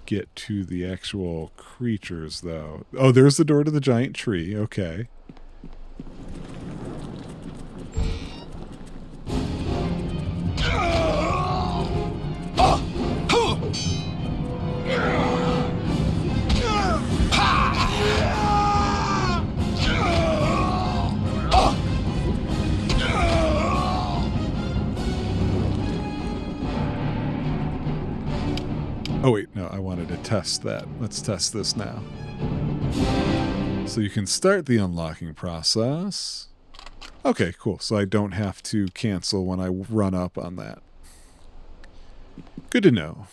get to the actual creatures, though. Oh, there's the door to the giant tree. Okay. Oh wait, no, I wanted to test that. Let's test this now. So you can start the unlocking process. Okay, cool. So I don't have to cancel when I run up on that. Good to know.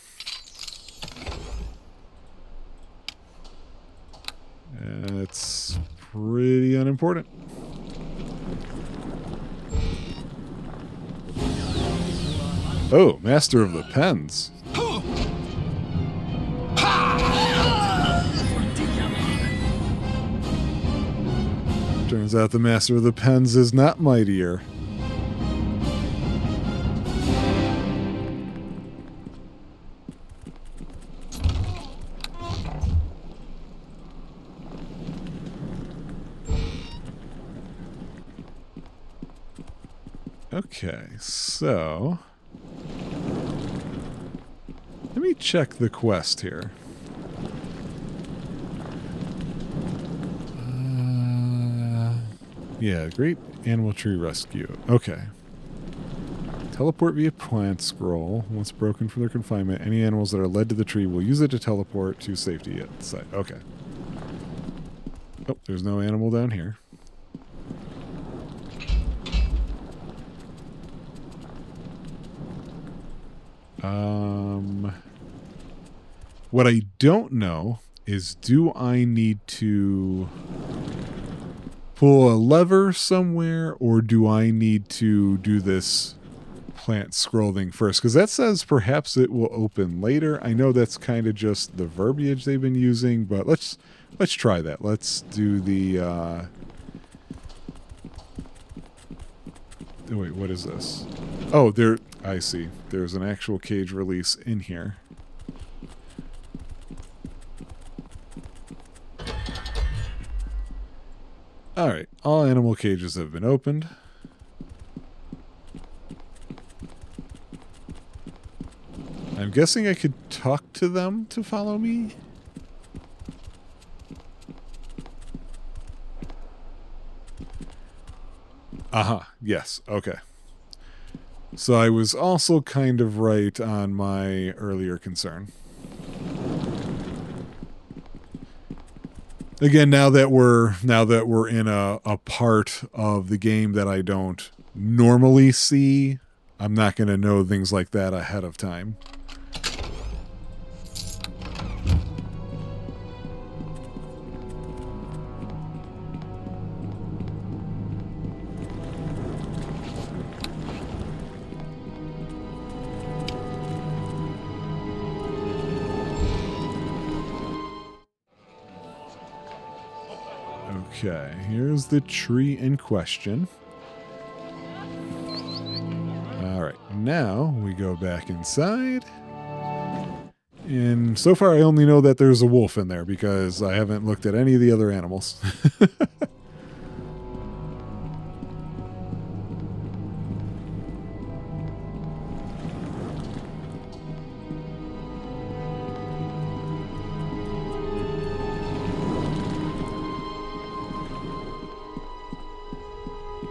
It's pretty unimportant. Oh, Master of the Pens. Turns out the Master of the Pens is not mightier. Okay, so let me check the quest here. Yeah, Great Animal Tree Rescue. Okay. Teleport via plant scroll. Once broken from their confinement, any animals that are led to the tree will use it to teleport to safety at the site. Okay. Oh, there's no animal down here. What I don't know is, do I need to pull a lever somewhere, or do I need to do this plant scroll thing first? Because that says perhaps it will open later. I know that's kind of just the verbiage they've been using, but let's try that. Let's do the oh, wait, what is this? Oh, there, I see. There's an actual cage release in here. Alright, all animal cages have been opened. I'm guessing I could talk to them to follow me? Aha, yes, okay. So I was also kind of right on my earlier concern. Again, now that we're in a part of the game that I don't normally see, I'm not going to know things like that ahead of time. Okay, here's the tree in question. Alright, now we go back inside. And so far I only know that there's a wolf in there because I haven't looked at any of the other animals.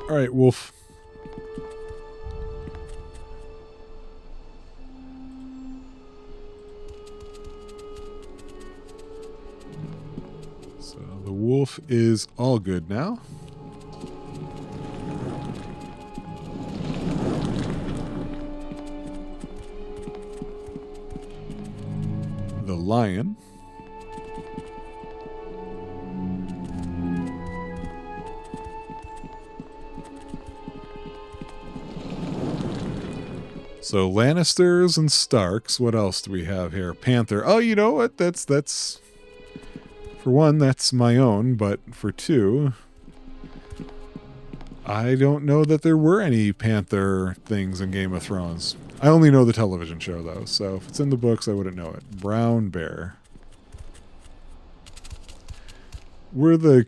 All right, wolf. So the wolf is all good now. The lion. So Lannisters and Starks. What else do we have here? Panther. Oh, you know what? That's for one, that's my own, but for two, I don't know that there were any Panther things in Game of Thrones. I only know the television show though, so if it's in the books, I wouldn't know it. Brown bear. We're the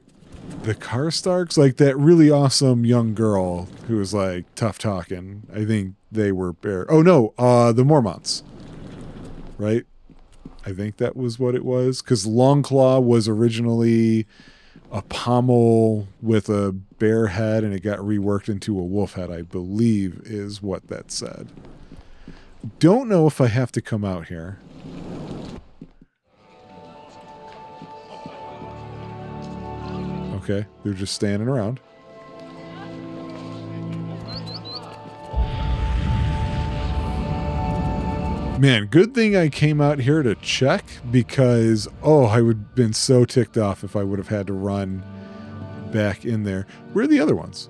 Karstarks, like that really awesome young girl who was like tough talking. I think they were bear. Oh no, the Mormonts, right? I think that was what it was, because Longclaw was originally a pommel with a bear head, and it got reworked into a wolf head, I believe is what that said. Don't know if I have to come out here. Okay, they're just standing around. Man, good thing I came out here to check, because, oh, I would have been so ticked off if I would have had to run back in there. Where are the other ones?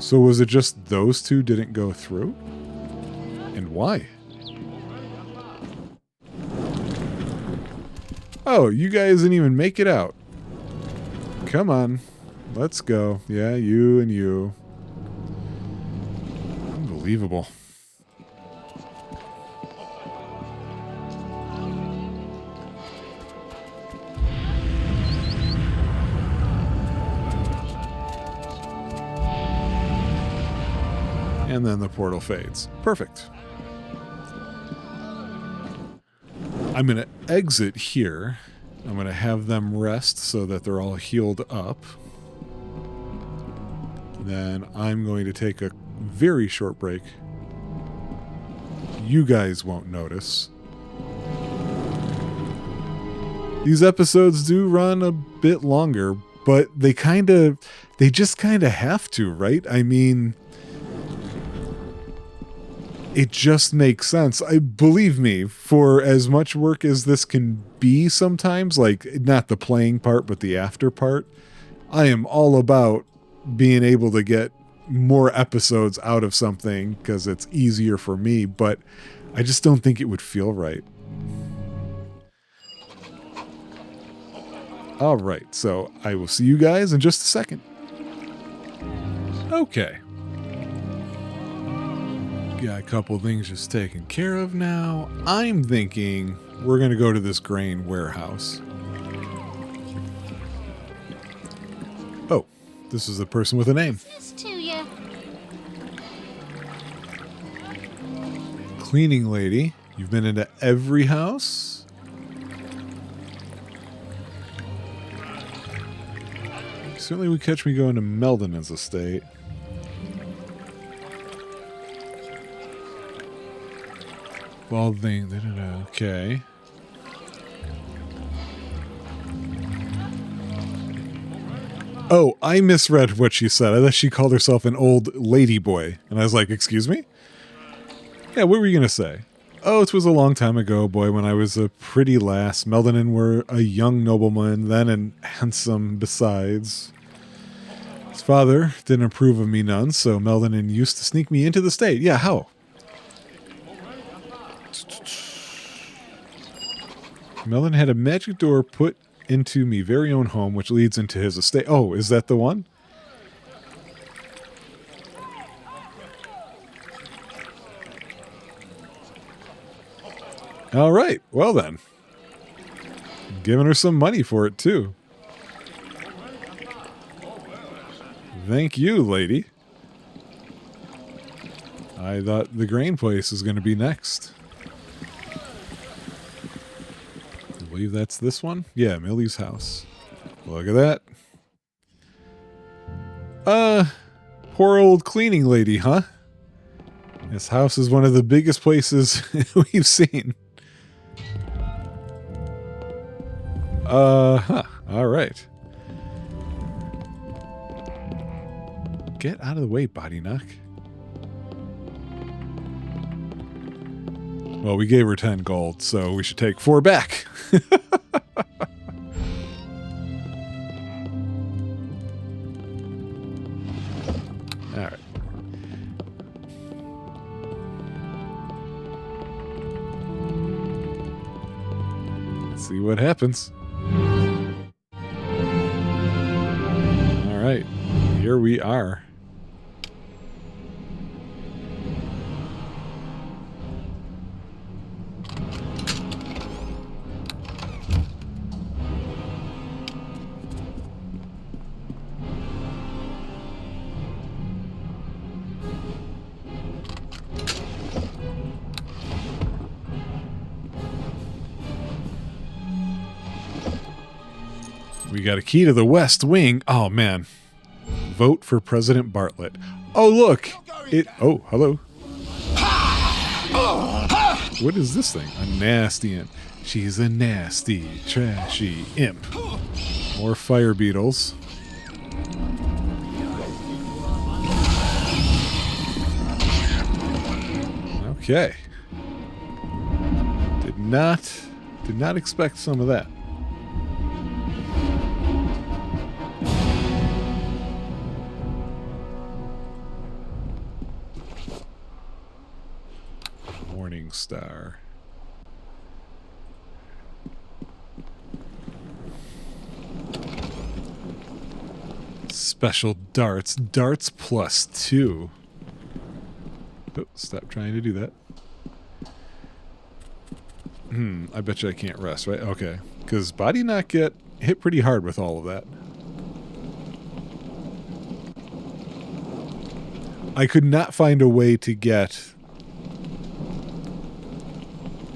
So was it just those two didn't go through? And why? Oh, you guys didn't even make it out. Come on. Let's go. Yeah, you and you. Unbelievable. And then the portal fades. Perfect. I'm going to exit here. I'm going to have them rest so that they're all healed up. Then I'm going to take a very short break. You guys won't notice. These episodes do run a bit longer, but they just kind of have to, right? I mean, it just makes sense. Believe me, for as much work as this can be sometimes, like not the playing part, but the after part, I am all about being able to get more episodes out of something because it's easier for me, but I just don't think it would feel right. All right, so I will see you guys in just a second. Okay. Got a couple things just taken care of now. I'm thinking we're going to go to this grain warehouse. Oh, this is the person with a name. This to you. Cleaning lady. You've been into every house? Certainly would catch me going to Meldon's estate. Balding, okay. Oh, I misread what she said. I thought she called herself an old lady boy. And I was like, excuse me? Yeah, what were you going to say? Oh, it was a long time ago, boy, when I was a pretty lass. Meldonin were a young nobleman, then and handsome besides. His father didn't approve of me none, so Meldonin used to sneak me into the state. Yeah, how? Melon had a magic door put into me very own home, which leads into his estate. Oh, is that the one? All right. Well then. Giving her some money for it, too. Thank you, lady. I thought the grain place is going to be next. I believe that's this one. Yeah, Millie's house. Look at that. Poor old cleaning lady, huh? This house is one of the biggest places we've seen. All right. Get out of the way, body knock. Well, we gave her 10 gold, so we should take 4 back. All right. Let's see what happens. All right. Here we are. We got a key to the West Wing. Oh, man. Vote for President Bartlett. Oh, look. Oh, hello. What is this thing? A nasty imp. She's a nasty, trashy imp. More fire beetles. Okay. Did not expect some of that. shooting star. Special darts. Darts +2. Oh, stop trying to do that. I bet you I can't rest, right? Okay. Because body knock get hit pretty hard with all of that. I could not find a way to get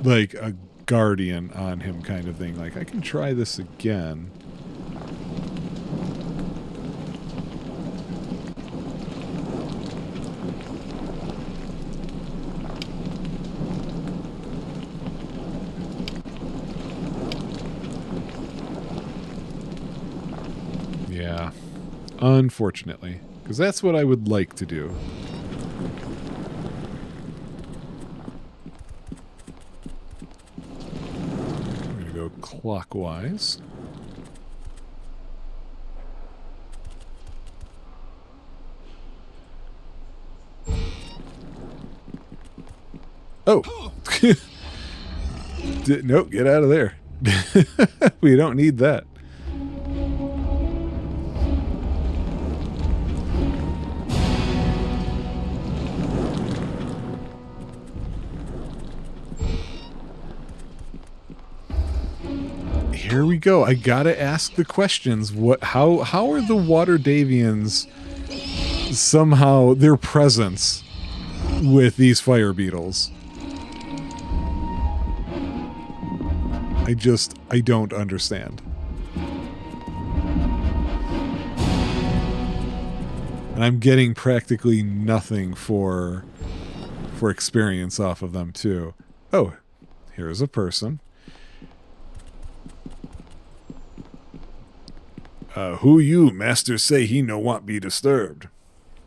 like a guardian on him kind of thing. Like, I can try this again. Yeah, unfortunately, because that's what I would like to do. I'm going to go clockwise. Oh! Nope, get out of there. We don't need that. Here we go. I gotta ask the questions. How are the water Davians somehow their presence with these fire beetles? I don't understand. And I'm getting practically nothing for experience off of them too. Oh, here's a person. Who you? Master say he no want be disturbed.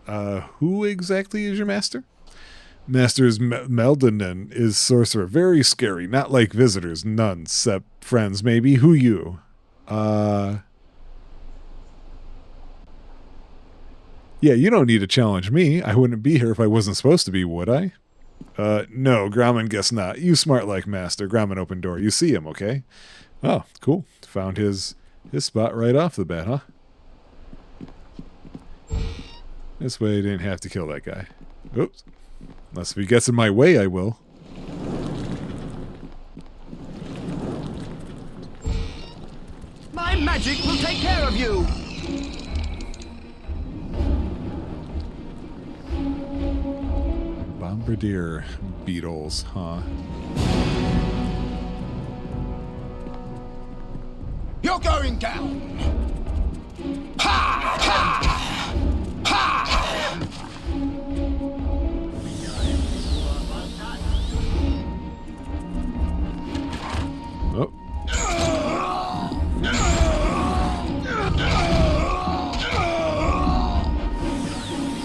Who exactly is your master? Master is Meldanen is sorcerer. Very scary. Not like visitors. None. Except friends, maybe. Who you? Yeah, you don't need to challenge me. I wouldn't be here if I wasn't supposed to be, would I? No, Grauman guess not. You smart like master. Grauman open door. You see him, okay? Oh, cool. Found his spot right off the bat, huh? This way I didn't have to kill that guy. Oops. Unless if he gets in my way, I will. My magic will take care of you! Bombardier beetles, huh? You're going down! Ha! Ha! Ha! Oh.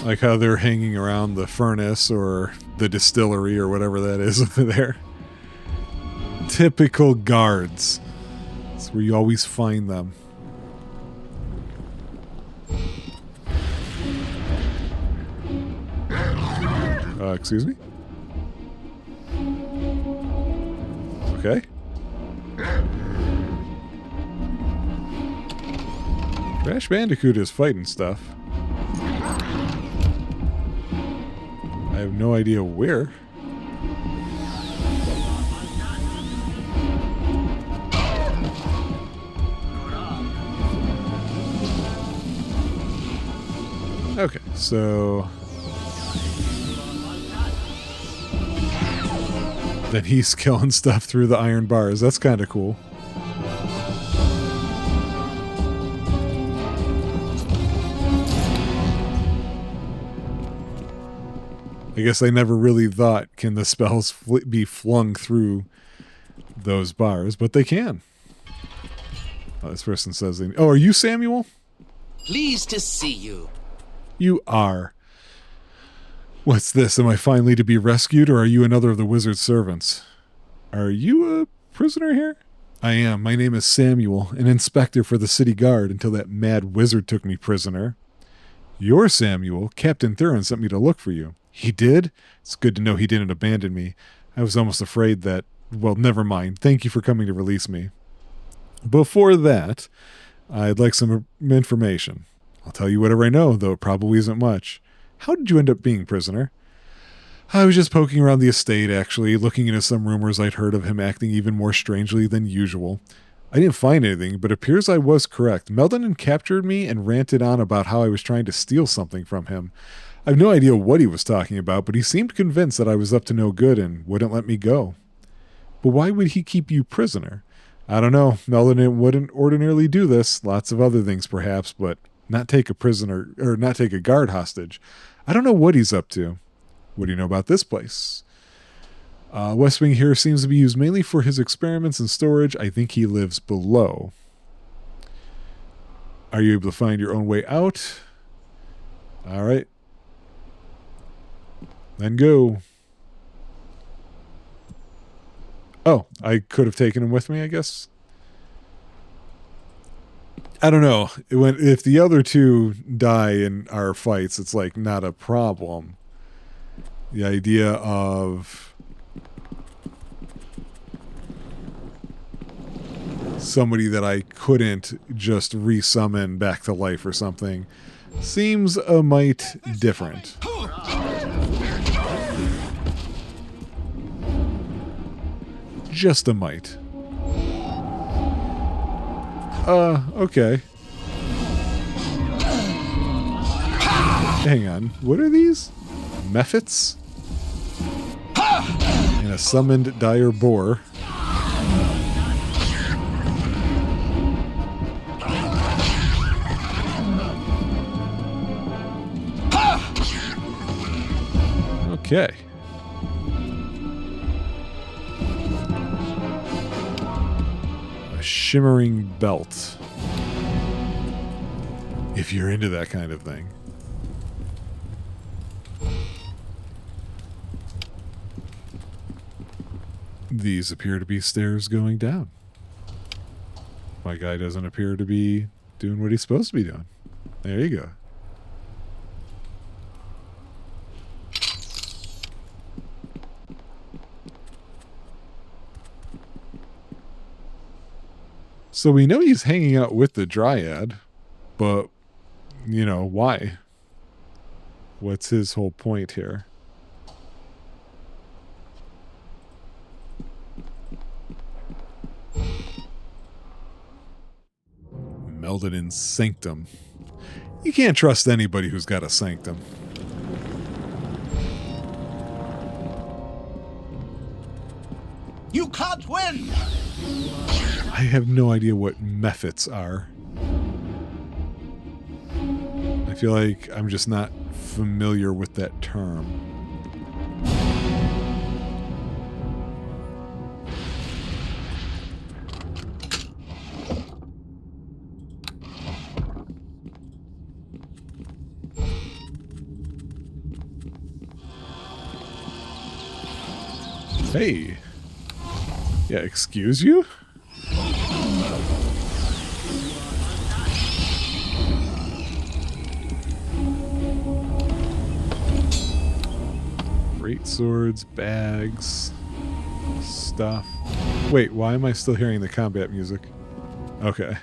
Like how they're hanging around the furnace or the distillery or whatever that is over there. Typical guards. That's where you always find them. Excuse me? Okay. Crash Bandicoot is fighting stuff. I have no idea where. Okay, so then he's killing stuff through the iron bars. That's kind of cool. I guess I never really thought, can the spells be flung through those bars? But they can. Oh, this person says, oh, are you Samuel? Pleased to see you. You are. What's this? Am I finally to be rescued, or are you another of the wizard's servants? Are you a prisoner here? I am. My name is Samuel, an inspector for the city guard until that mad wizard took me prisoner. You're Samuel. Captain Thurin sent me to look for you. He did? It's good to know he didn't abandon me. I was almost afraid that, well, never mind. Thank you for coming to release me. Before that, I'd like some information. I'll tell you whatever I know, though it probably isn't much. How did you end up being prisoner? I was just poking around the estate, actually, looking into some rumors I'd heard of him acting even more strangely than usual. I didn't find anything, but it appears I was correct. Meldonin captured me and ranted on about how I was trying to steal something from him. I have no idea what he was talking about, but he seemed convinced that I was up to no good and wouldn't let me go. But why would he keep you prisoner? I don't know. Meldonin wouldn't ordinarily do this. Lots of other things, perhaps, but not take a prisoner, or not take a guard hostage. I don't know what he's up to. What do you know about this place? West Wing here seems to be used mainly for his experiments and storage. I think he lives below. Are you able to find your own way out? All right. Then go. Oh, I could have taken him with me, I guess. I don't know. If the other two die in our fights, it's like not a problem. The idea of somebody that I couldn't just resummon back to life or something seems a mite different. Just a mite. Okay. Hang on. What are these? Mephits? And a summoned dire boar. Okay. A shimmering belt. If you're into that kind of thing. These appear to be stairs going down. My guy doesn't appear to be doing what he's supposed to be doing. There you go. So we know he's hanging out with the Dryad, but, you know, why? What's his whole point here? Meldonin's sanctum. You can't trust anybody who's got a sanctum. You can't win! I have no idea what mephits are. I feel like I'm just not familiar with that term. Hey. Yeah, excuse you? Great swords, bags, stuff. Wait, why am I still hearing the combat music? Okay.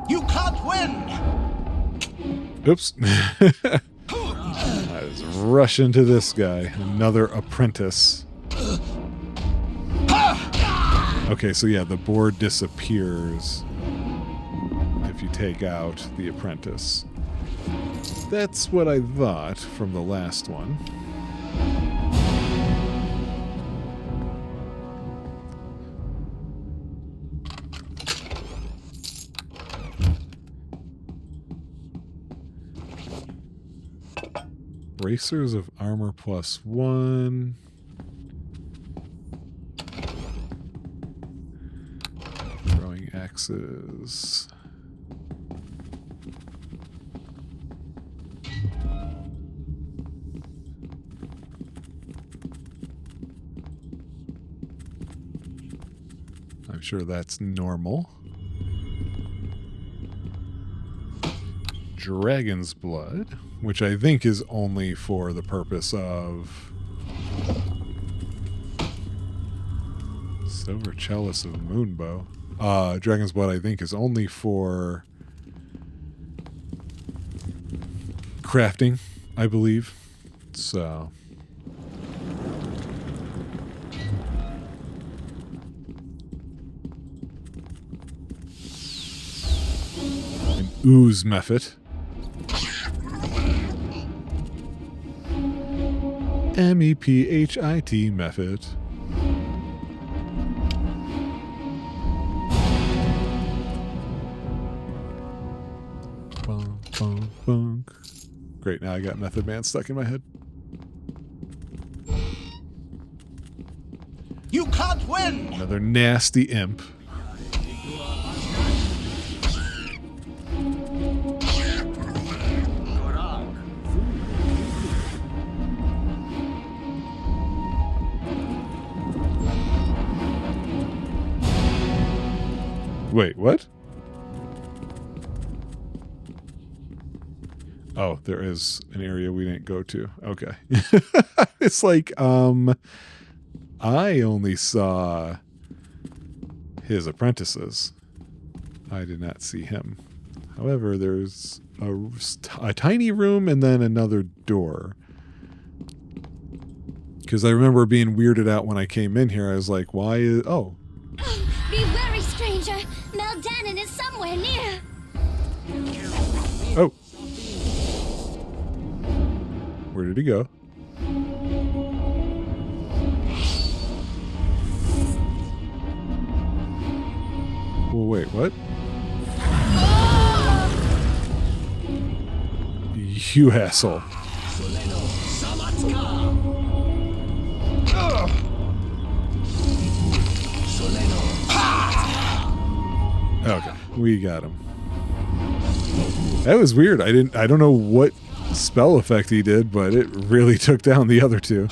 You can't win! Oops. I was rushing to this guy. Another apprentice. Okay, so yeah, the board disappears if you take out the apprentice. That's what I thought from the last one. Bracers of armor +1. Throwing axes. Sure, that's normal. Dragon's blood, which I think is only for the purpose of silver chalice of moonbow. Dragon's blood, I think, is only for crafting, I believe. So an ooze method. MEPHIT method. Bunk, bunk, bunk. Great, now I got Method Man stuck in my head. You can't win! Another nasty imp. Wait, what? Oh, there is an area we didn't go to. Okay. It's like, I only saw his apprentices. I did not see him. However, there's a tiny room and then another door. Because I remember being weirded out when I came in here. I was like, why is... Oh. Be wary, stranger. Meldanin is somewhere near. Oh. Where did he go? Well, wait, what? You asshole. Okay, we got him. That was weird. I don't know what spell effect he did, but it really took down the other two.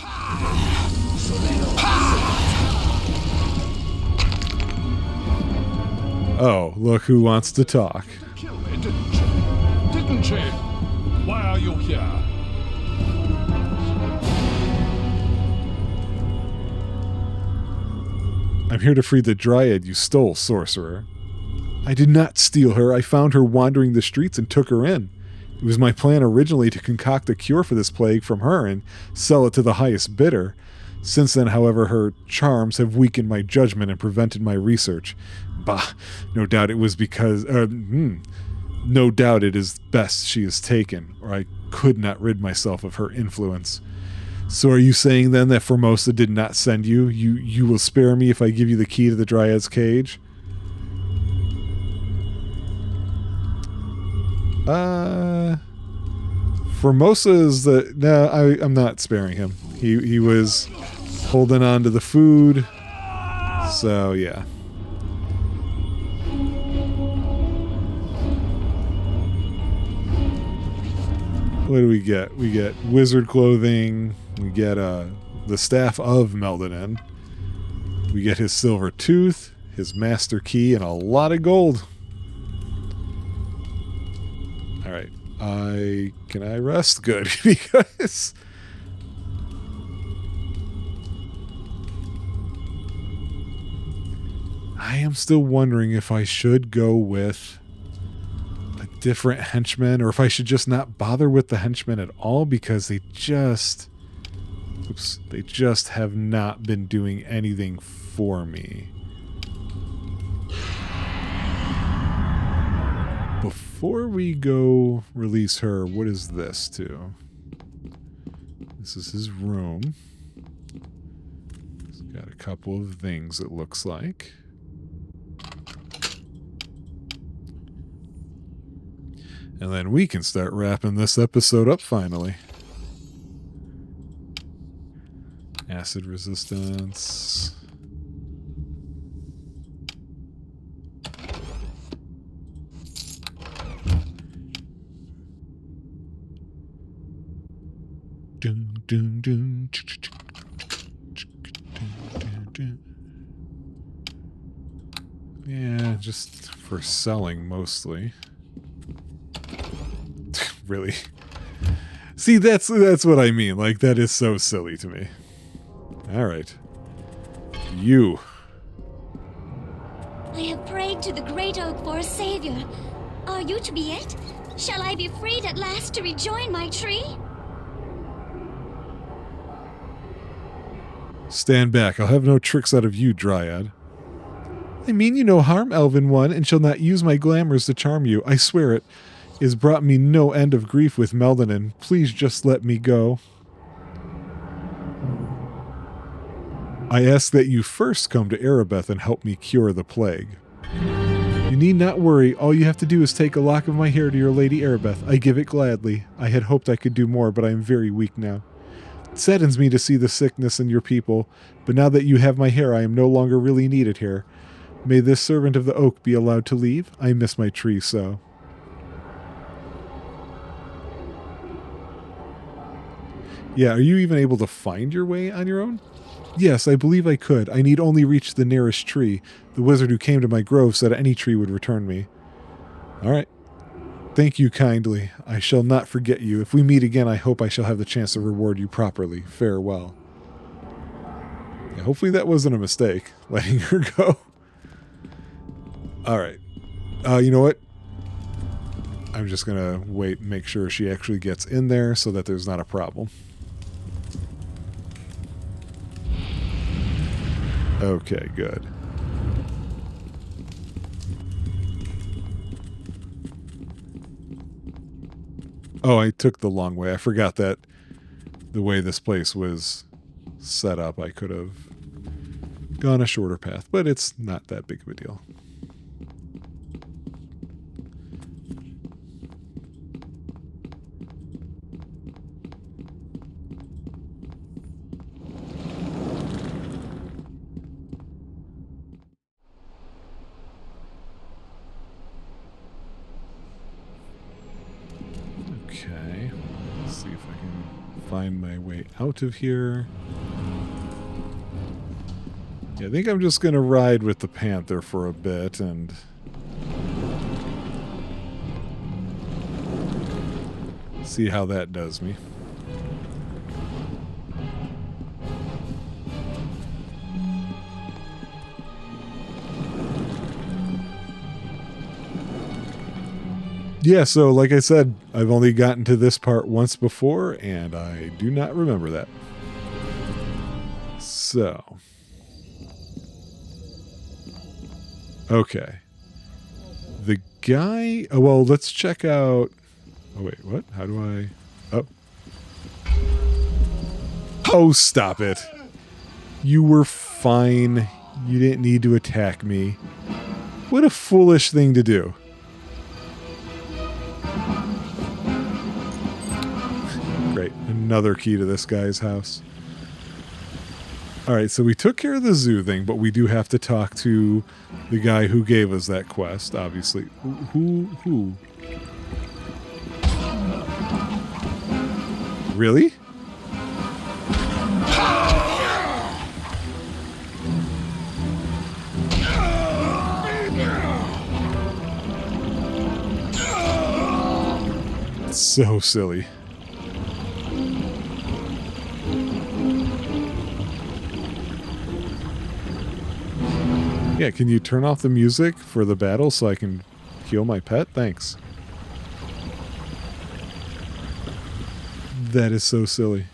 Oh, look who wants to talk. Kill me, didn't you? Didn't you? Why are you here? I'm here to free the dryad you stole, sorcerer. I did not steal her. I found her wandering the streets and took her in. It was my plan originally to concoct a cure for this plague from her and sell it to the highest bidder. Since then, however, her charms have weakened my judgment and prevented my research. Bah, no doubt it was because... no doubt it is best she is taken, or I could not rid myself of her influence. So are you saying then that Formosa did not send you? You will spare me if I give you the key to the Dryad's cage? Formosa is the... No, I'm not sparing him. He was holding on to the food. So, yeah. What do we get? We get wizard clothing. We get the staff of Meldanin. We get his silver tooth, his master key, and a lot of gold. All right. Can I rest? Good, because I am still wondering if I should go with a different henchman, or if I should just not bother with the henchmen at all, because they just have not been doing anything for me. Before we go release her, what is this too? This is his room. He's got a couple of things, it looks like. And then we can start wrapping this episode up finally. Acid resistance. Dun, dun, dun. just for selling mostly. Really? See, that's what I mean. Like, that is so silly to me. All right. You. I have prayed to the great oak for a savior. Are you to be it? Shall I be freed at last to rejoin my tree? Stand back. I'll have no tricks out of you, Dryad. I mean you no harm, Elven One, and shall not use my glamours to charm you. I swear it. It has brought me no end of grief with Meldanin. Please just let me go. I ask that you first come to Erebeth and help me cure the plague. You need not worry. All you have to do is take a lock of my hair to your Lady Erebeth. I give it gladly. I had hoped I could do more, but I am very weak now. It saddens me to see the sickness in your people, but now that you have my hair, I am no longer really needed here. May this servant of the oak be allowed to leave? I miss my tree so. Yeah, are you even able to find your way on your own? Yes, I believe I could. I need only reach the nearest tree. The wizard who came to my grove said any tree would return me. All right. Thank you kindly. I shall not forget you. If we meet again, I hope I shall have the chance to reward you properly. Farewell. Yeah, hopefully that wasn't a mistake, letting her go. All right. You know what? I'm just going to wait and make sure she actually gets in there so that there's not a problem. Okay, good. Oh, I took the long way. I forgot that the way this place was set up, I could have gone a shorter path, but it's not that big of a deal. Okay, let's see if I can find my way out of here. Yeah, I think I'm just going to ride with the panther for a bit and see how that does me. Yeah, so like I said, I've only gotten to this part once before, and I do not remember that. So. Okay. The guy... Oh, well, let's check out... Oh, wait, what? How do I... Oh. Oh, stop it. You were fine. You didn't need to attack me. What a foolish thing to do. Great. Another key to this guy's house. Alright, so we took care of the zoo thing, but we do have to talk to the guy who gave us that quest, obviously. Who? Really? It's so silly. Yeah, can you turn off the music for the battle so I can heal my pet? Thanks. That is so silly.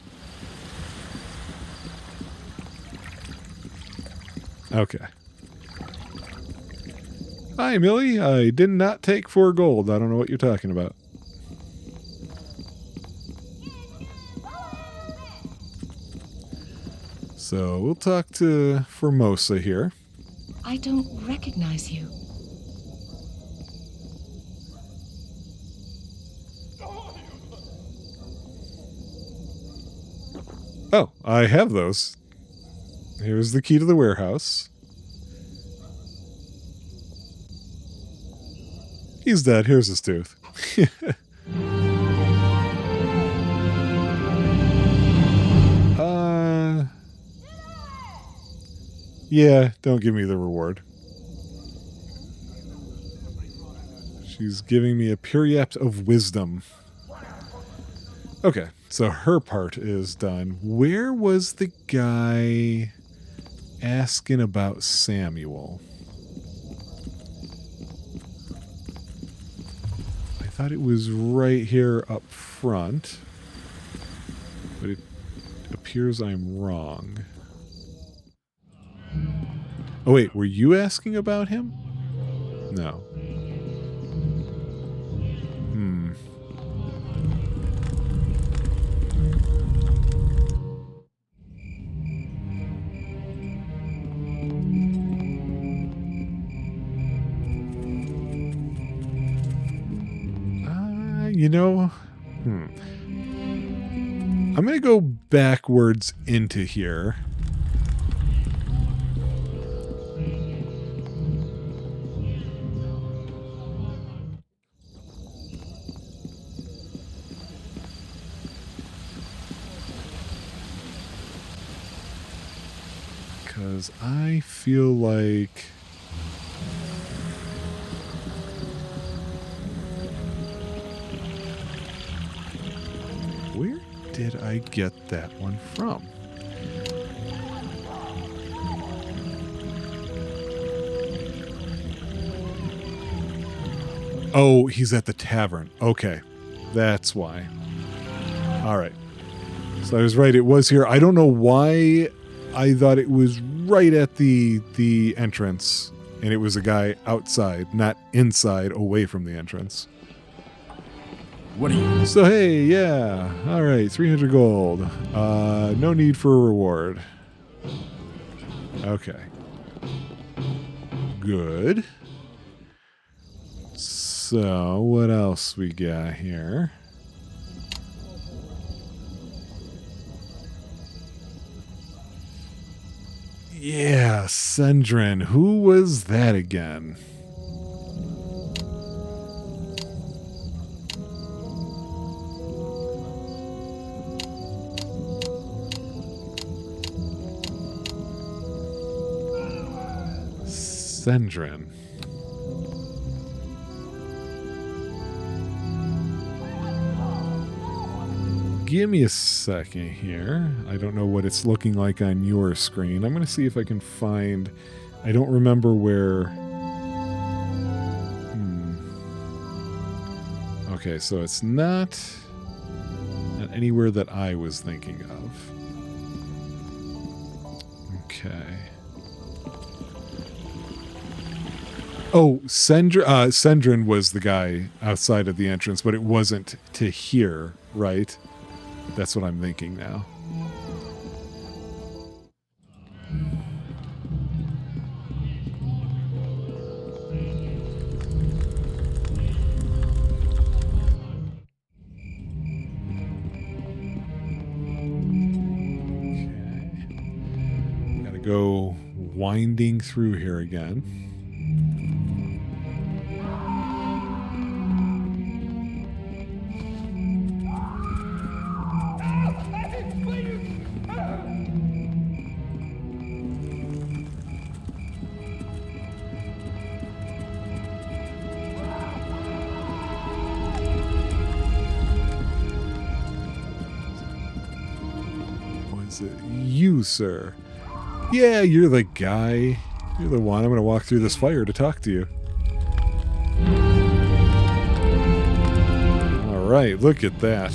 Okay. Hi, Millie. I did not take 4 gold. I don't know what you're talking about. So we'll talk to Formosa here. I don't recognize you. Oh, I have those. Here's the key to the warehouse. He's dead. Here's his tooth. Yeah, don't give me the reward. She's giving me a periapt of wisdom. Okay, so her part is done. Where was the guy asking about Samuel? I thought it was right here up front, but it appears I'm wrong. Oh wait, were you asking about him? No. You know, I'm going to go backwards into here. Because I feel like... Where did I get that one from? Oh, he's at the tavern. Okay. That's why. All right. So I was right. It was here. I don't know why I thought it was right at the entrance, and it was a guy outside, not inside, away from the entrance. What are you? So, hey, yeah. All right, 300 gold. No need for a reward. Okay. Good. So, what else we got here? Yeah, Sendrin. Who was that again? Sendrin. Give me a second here. I don't know what it's looking like on your screen. I'm going to see if I can find... I don't remember where... Okay, so it's not anywhere that I was thinking of. Okay. Oh, Sendrin was the guy outside of the entrance, but it wasn't to here, right? That's what I'm thinking now. Okay. Gotta go winding through here again. You, sir. Yeah, you're the guy. You're the one. I'm going to walk through this fire to talk to you. All right, look at that.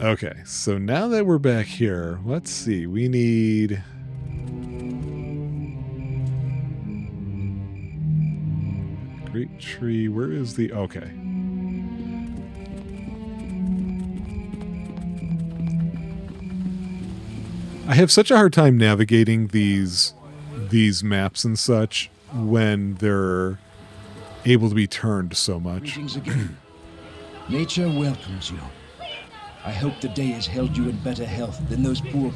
Okay, so now that we're back here, let's see. We need... Great tree. Where is the... Okay. I have such a hard time navigating these maps and such when they're able to be turned so much. Greetings again. Nature welcomes you. I hope the day has held you in better health than those poor...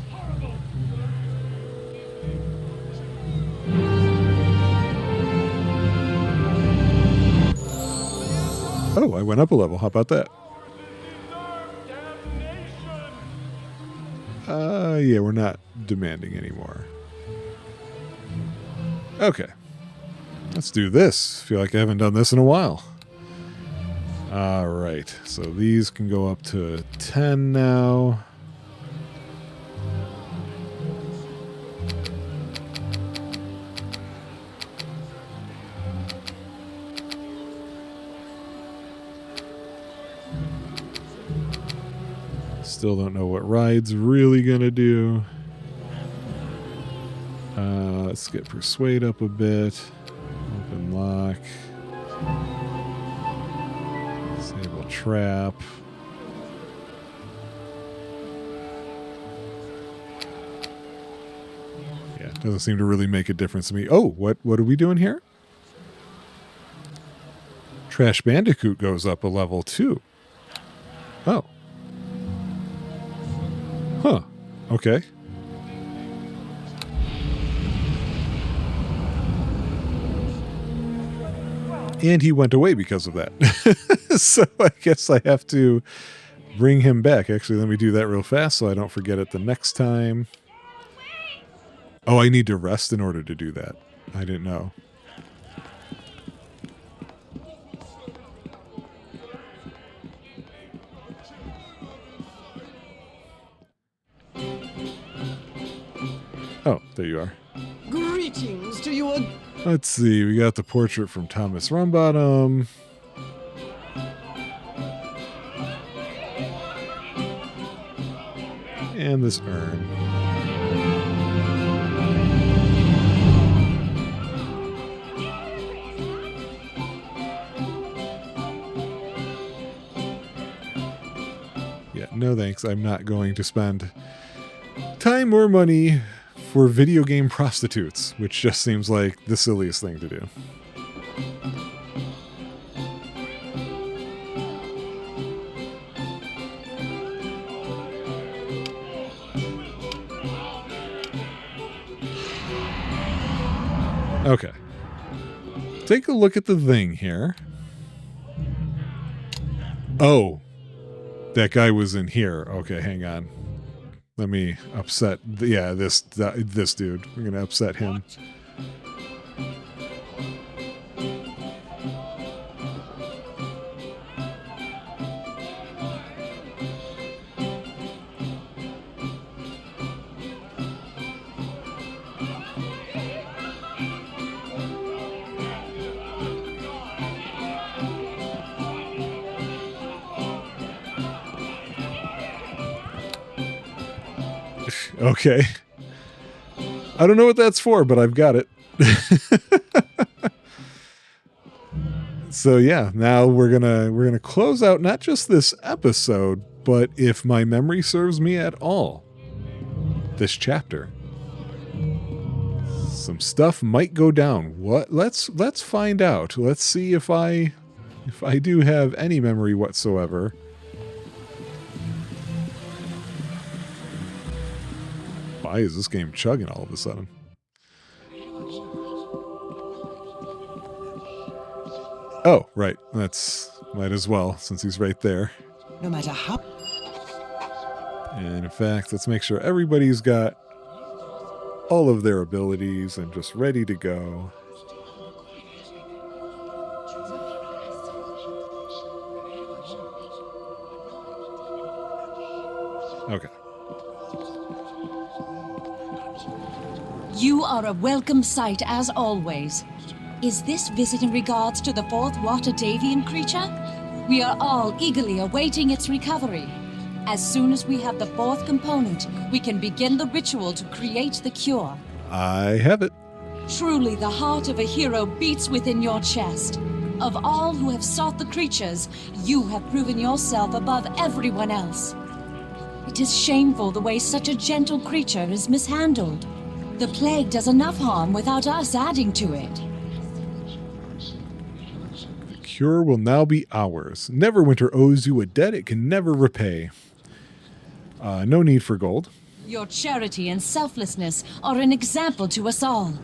Oh, I went up a level. How about that? Yeah, we're not demanding anymore. Okay. Let's do this. Feel like I haven't done this in a while. All right. So these can go up to 10 now. Still don't know what Ride's really gonna do. Let's get Persuade up a bit. Open lock. Disable trap. Yeah, doesn't seem to really make a difference to me. Oh, what are we doing here? Trash Bandicoot goes up a level too. Oh. Huh. Okay. And he went away because of that. So I guess I have to bring him back. Actually, let me do that real fast so I don't forget it the next time. Oh, I need to rest in order to do that. I didn't know. Oh, there you are. Greetings to you. Let's see. We got the portrait from Thomas Rumbottom. And this urn. Yeah, no thanks. I'm not going to spend time or money for video game prostitutes, which just seems like the silliest thing to do. Okay. Take a look at the thing here. Oh. That guy was in here. Okay, hang on. Let me upset, this dude. We're going to upset him. Okay. I don't know what that's for, but I've got it. So yeah, now we're gonna close out not just this episode, but if my memory serves me at all, this chapter. Some stuff might go down. What? Let's find out. Let's see if I do have any memory whatsoever. Why is this game chugging all of a sudden? Oh, right. Might as well, since he's right there. No matter how. And in fact, let's make sure everybody's got all of their abilities and just ready to go. Okay. You are a welcome sight as always. Is this visit in regards to the fourth Watadavian creature? We are all eagerly awaiting its recovery. As soon as we have the fourth component, we can begin the ritual to create the cure. I have it. Truly, the heart of a hero beats within your chest. Of all who have sought the creatures, you have proven yourself above everyone else. It is shameful the way such a gentle creature is mishandled. The plague does enough harm without us adding to it. The cure will now be ours. Neverwinter owes you a debt it can never repay. No need for gold. Your charity and selflessness are an example to us all.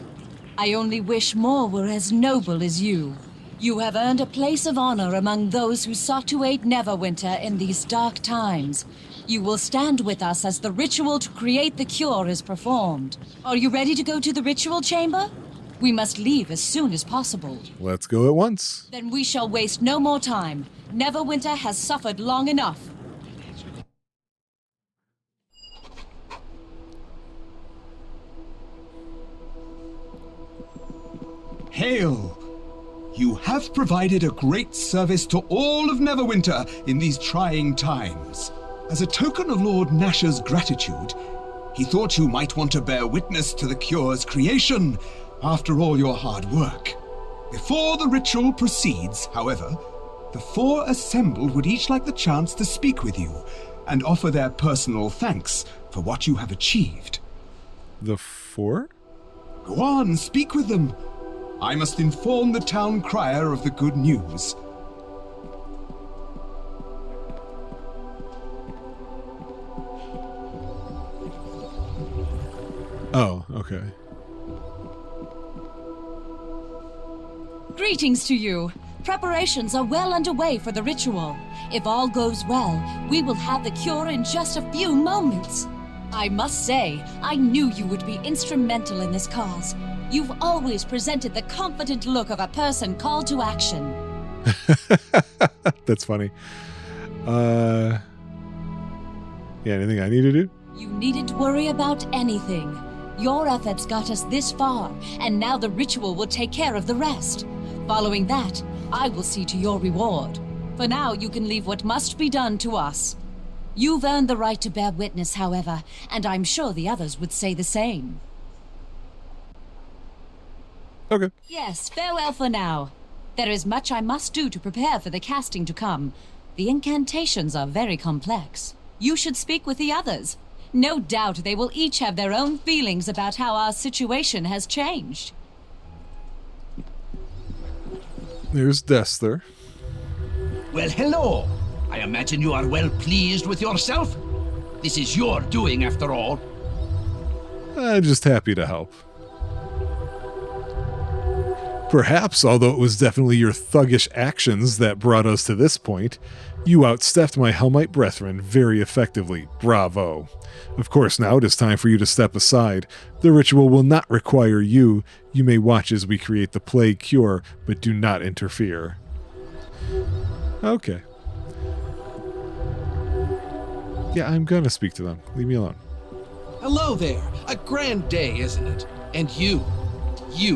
I only wish more were as noble as you. You have earned a place of honor among those who sought to aid Neverwinter in these dark times. You will stand with us as the ritual to create the cure is performed. Are you ready to go to the ritual chamber? We must leave as soon as possible. Let's go at once. Then we shall waste no more time. Neverwinter has suffered long enough. Hail! You have provided a great service to all of Neverwinter in these trying times. As a token of Lord Nash's gratitude, he thought you might want to bear witness to the cure's creation after all your hard work. Before the ritual proceeds, however, the four assembled would each like the chance to speak with you and offer their personal thanks for what you have achieved. The four? Go on, speak with them. I must inform the town crier of the good news. Oh, okay. Greetings to you. Preparations are well underway for the ritual. If all goes well, we will have the cure in just a few moments. I must say, I knew you would be instrumental in this cause. You've always presented the confident look of a person called to action. That's funny. Yeah, anything I need to do? You needn't worry about anything. Your efforts got us this far, and now the ritual will take care of the rest. Following that, I will see to your reward. For now, you can leave what must be done to us. You've earned the right to bear witness, however, and I'm sure the others would say the same. Okay. Yes, farewell for now. There is much I must do to prepare for the casting to come. The incantations are very complex. You should speak with the others. No doubt they will each have their own feelings about how our situation has changed. There's Destler. Well, hello. I imagine you are well pleased with yourself. This is your doing, after all. I'm just happy to help. Perhaps, although it was definitely your thuggish actions that brought us to this point, you outstepped my Helmite brethren very effectively. Bravo. Of course, now it is time for you to step aside. The ritual will not require you. You may watch as we create the plague cure, but do not interfere. Okay. Yeah, I'm gonna speak to them. Leave me alone. Hello there. A grand day, isn't it? And you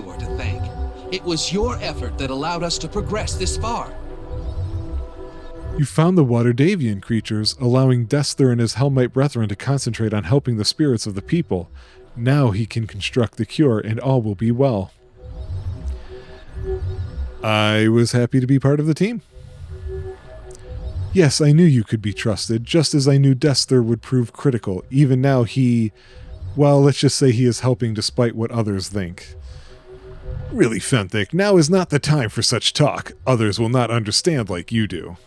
are to thank. It was your effort that allowed us to progress this far. You found the Waterdavian creatures, allowing Destler and his Helmite brethren to concentrate on helping the spirits of the people. Now he can construct the cure, and all will be well. I was happy to be part of the team. Yes, I knew you could be trusted, just as I knew Destler would prove critical. Even now well, let's just say he is helping despite what others think. Really, Fenthic, now is not the time for such talk. Others will not understand like you do.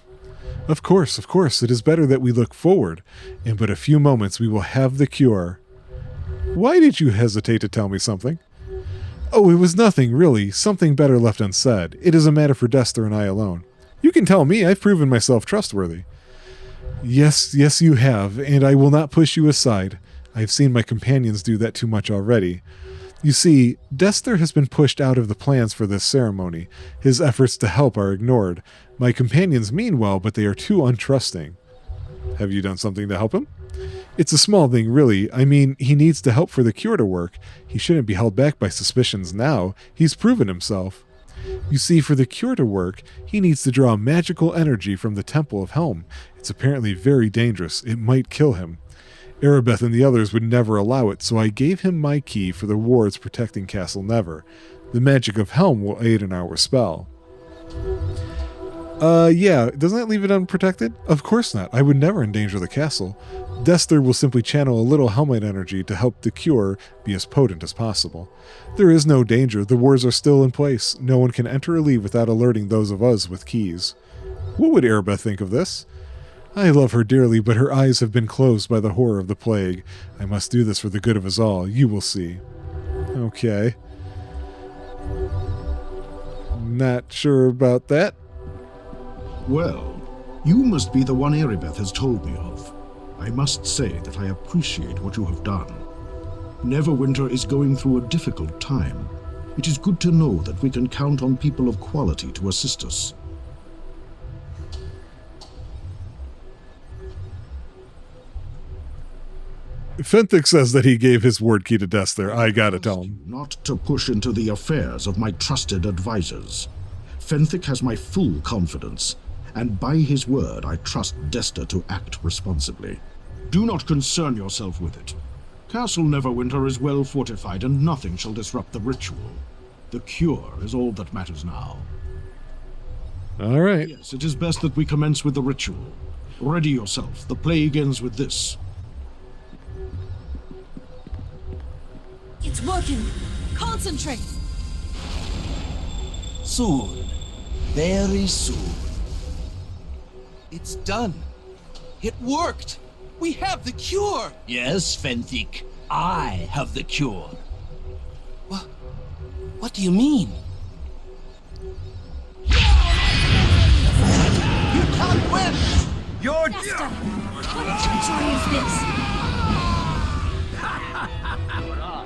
Of course, it is better that we look forward. In but a few moments we will have the cure. Why did you hesitate to tell me something? Oh, it was nothing, really. Something better left unsaid. It is a matter for Destler and I alone. You can tell me, I've proven myself trustworthy. Yes, you have, and I will not push you aside. I have seen my companions do that too much already. You see, Destler has been pushed out of the plans for this ceremony. His efforts to help are ignored. My companions mean well, but they are too untrusting. Have you done something to help him? It's a small thing, really. I mean, he needs to help for the cure to work. He shouldn't be held back by suspicions now. He's proven himself. You see, for the cure to work, he needs to draw magical energy from the Temple of Helm. It's apparently very dangerous. It might kill him. Erebeth and the others would never allow it, so I gave him my key for the wards protecting Castle Never. The magic of Helm will aid in our spell. Yeah, doesn't that leave it unprotected? Of course not. I would never endanger the castle. Destler will simply channel a little Helmite energy to help the cure be as potent as possible. There is no danger. The wards are still in place. No one can enter or leave without alerting those of us with keys. What would Erebeth think of this? I love her dearly, but her eyes have been closed by the horror of the plague. I must do this for the good of us all. You will see. Okay. Not sure about that. Well, you must be the one Erebeth has told me of. I must say that I appreciate what you have done. Neverwinter is going through a difficult time. It is good to know that we can count on people of quality to assist us. Fenthic says that he gave his word key to Dester. I gotta tell him. Not to push into the affairs of my trusted advisors. Fenthic has my full confidence, and by his word I trust Dester to act responsibly. Do not concern yourself with it. Castle Neverwinter is well fortified, and nothing shall disrupt the ritual. The cure is all that matters now. All right. Yes, it is best that we commence with the ritual. Ready yourself. The plague ends with this. It's working. Concentrate. Soon. Very soon. It's done. It worked. We have the cure. Yes, Fenthic. I have the cure. What do you mean? You can't win! You're... Dester, what treachery is this?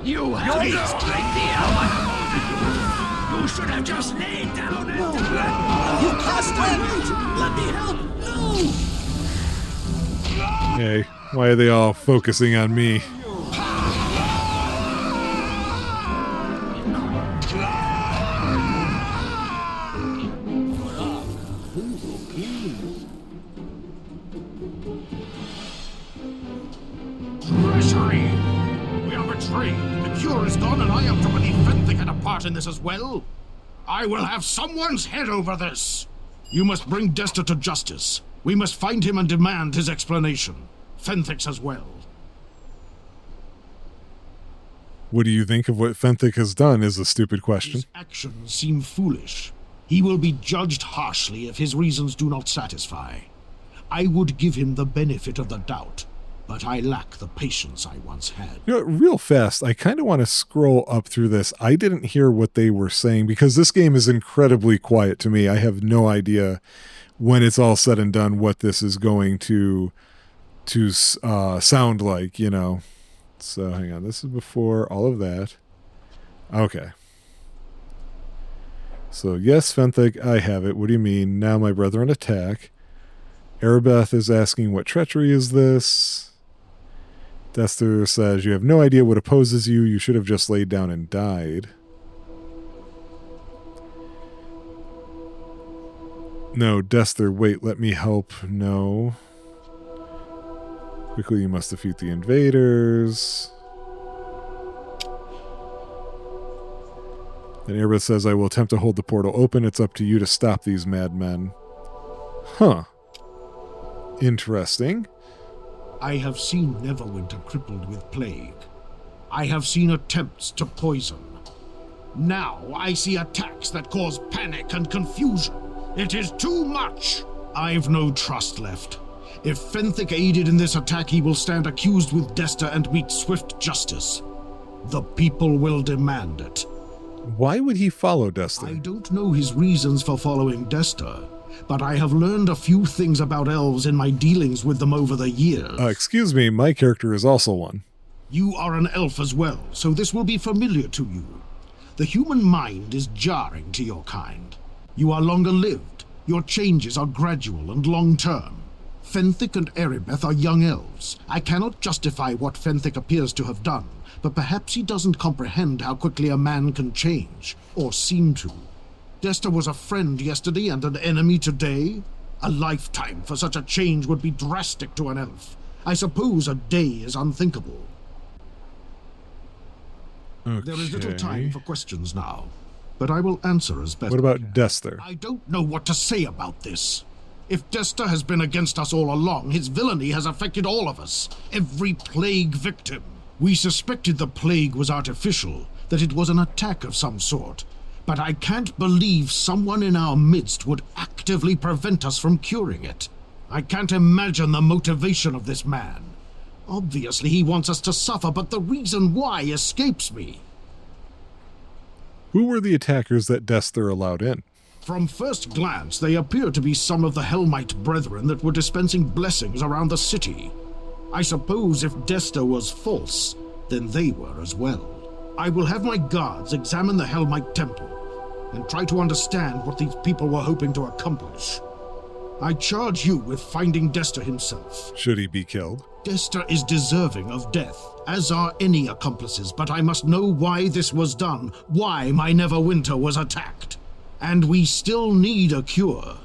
You haste like the elm. You should have just laid down and... You can't win! Let me help! No! Hey, why are they all focusing on me? Treachery! We are betrayed. The cure is gone, and I am to believe Fenthic had a part in this as well. I will have someone's head over this. You must bring Dester to justice. We must find him and demand his explanation. Fenthic's as well. What do you think of what Fenthic has done is a stupid question. His actions seem foolish. He will be judged harshly if his reasons do not satisfy. I would give him the benefit of the doubt, but I lack the patience I once had. You know, real fast, I kind of want to scroll up through this. I didn't hear what they were saying because this game is incredibly quiet to me. I have no idea when it's all said and done what this is going to sound like, you know. So hang on, this is before all of that. Okay. So yes, Fenthic, I have it. What do you mean? Now my brethren attack. Erebeth is asking, what treachery is this? Dester says, you have no idea what opposes you. You should have just laid down and died. No, Dester, wait, let me help. No. Quickly, you must defeat the invaders. Then Erebeth says, I will attempt to hold the portal open. It's up to you to stop these madmen. Huh. Interesting. I have seen Neverwinter crippled with plague. I have seen attempts to poison. Now I see attacks that cause panic and confusion. It is too much. I've no trust left. If Fenthic aided in this attack, he will stand accused with Dester and meet swift justice. The people will demand it. Why would he follow Dester? I don't know his reasons for following Dester, but I have learned a few things about elves in my dealings with them over the years. Excuse me, my character is also one. You are an elf as well, so this will be familiar to you. The human mind is jarring to your kind. You are longer lived. Your changes are gradual and long-term. Fenthic and Erebeth are young elves. I cannot justify what Fenthic appears to have done, but perhaps he doesn't comprehend how quickly a man can change, or seem to. Dester was a friend yesterday and an enemy today. A lifetime for such a change would be drastic to an elf. I suppose a day is unthinkable. Okay. There is little time for questions now, but I will answer as best What I about can. Dester? I don't know what to say about this. If Dester has been against us all along, his villainy has affected all of us, every plague victim. We suspected the plague was artificial, that it was an attack of some sort, but I can't believe someone in our midst would actively prevent us from curing it. I can't imagine the motivation of this man. Obviously he wants us to suffer, but the reason why escapes me. Who were the attackers that Dester allowed in? From first glance, they appear to be some of the Helmite brethren that were dispensing blessings around the city. I suppose if Dester was false, then they were as well. I will have my guards examine the Hellmite Temple and try to understand what these people were hoping to accomplish. I charge you with finding Dester himself. Should he be killed? Dester is deserving of death, as are any accomplices, but I must know why this was done, why my Neverwinter was attacked. And we still need a cure.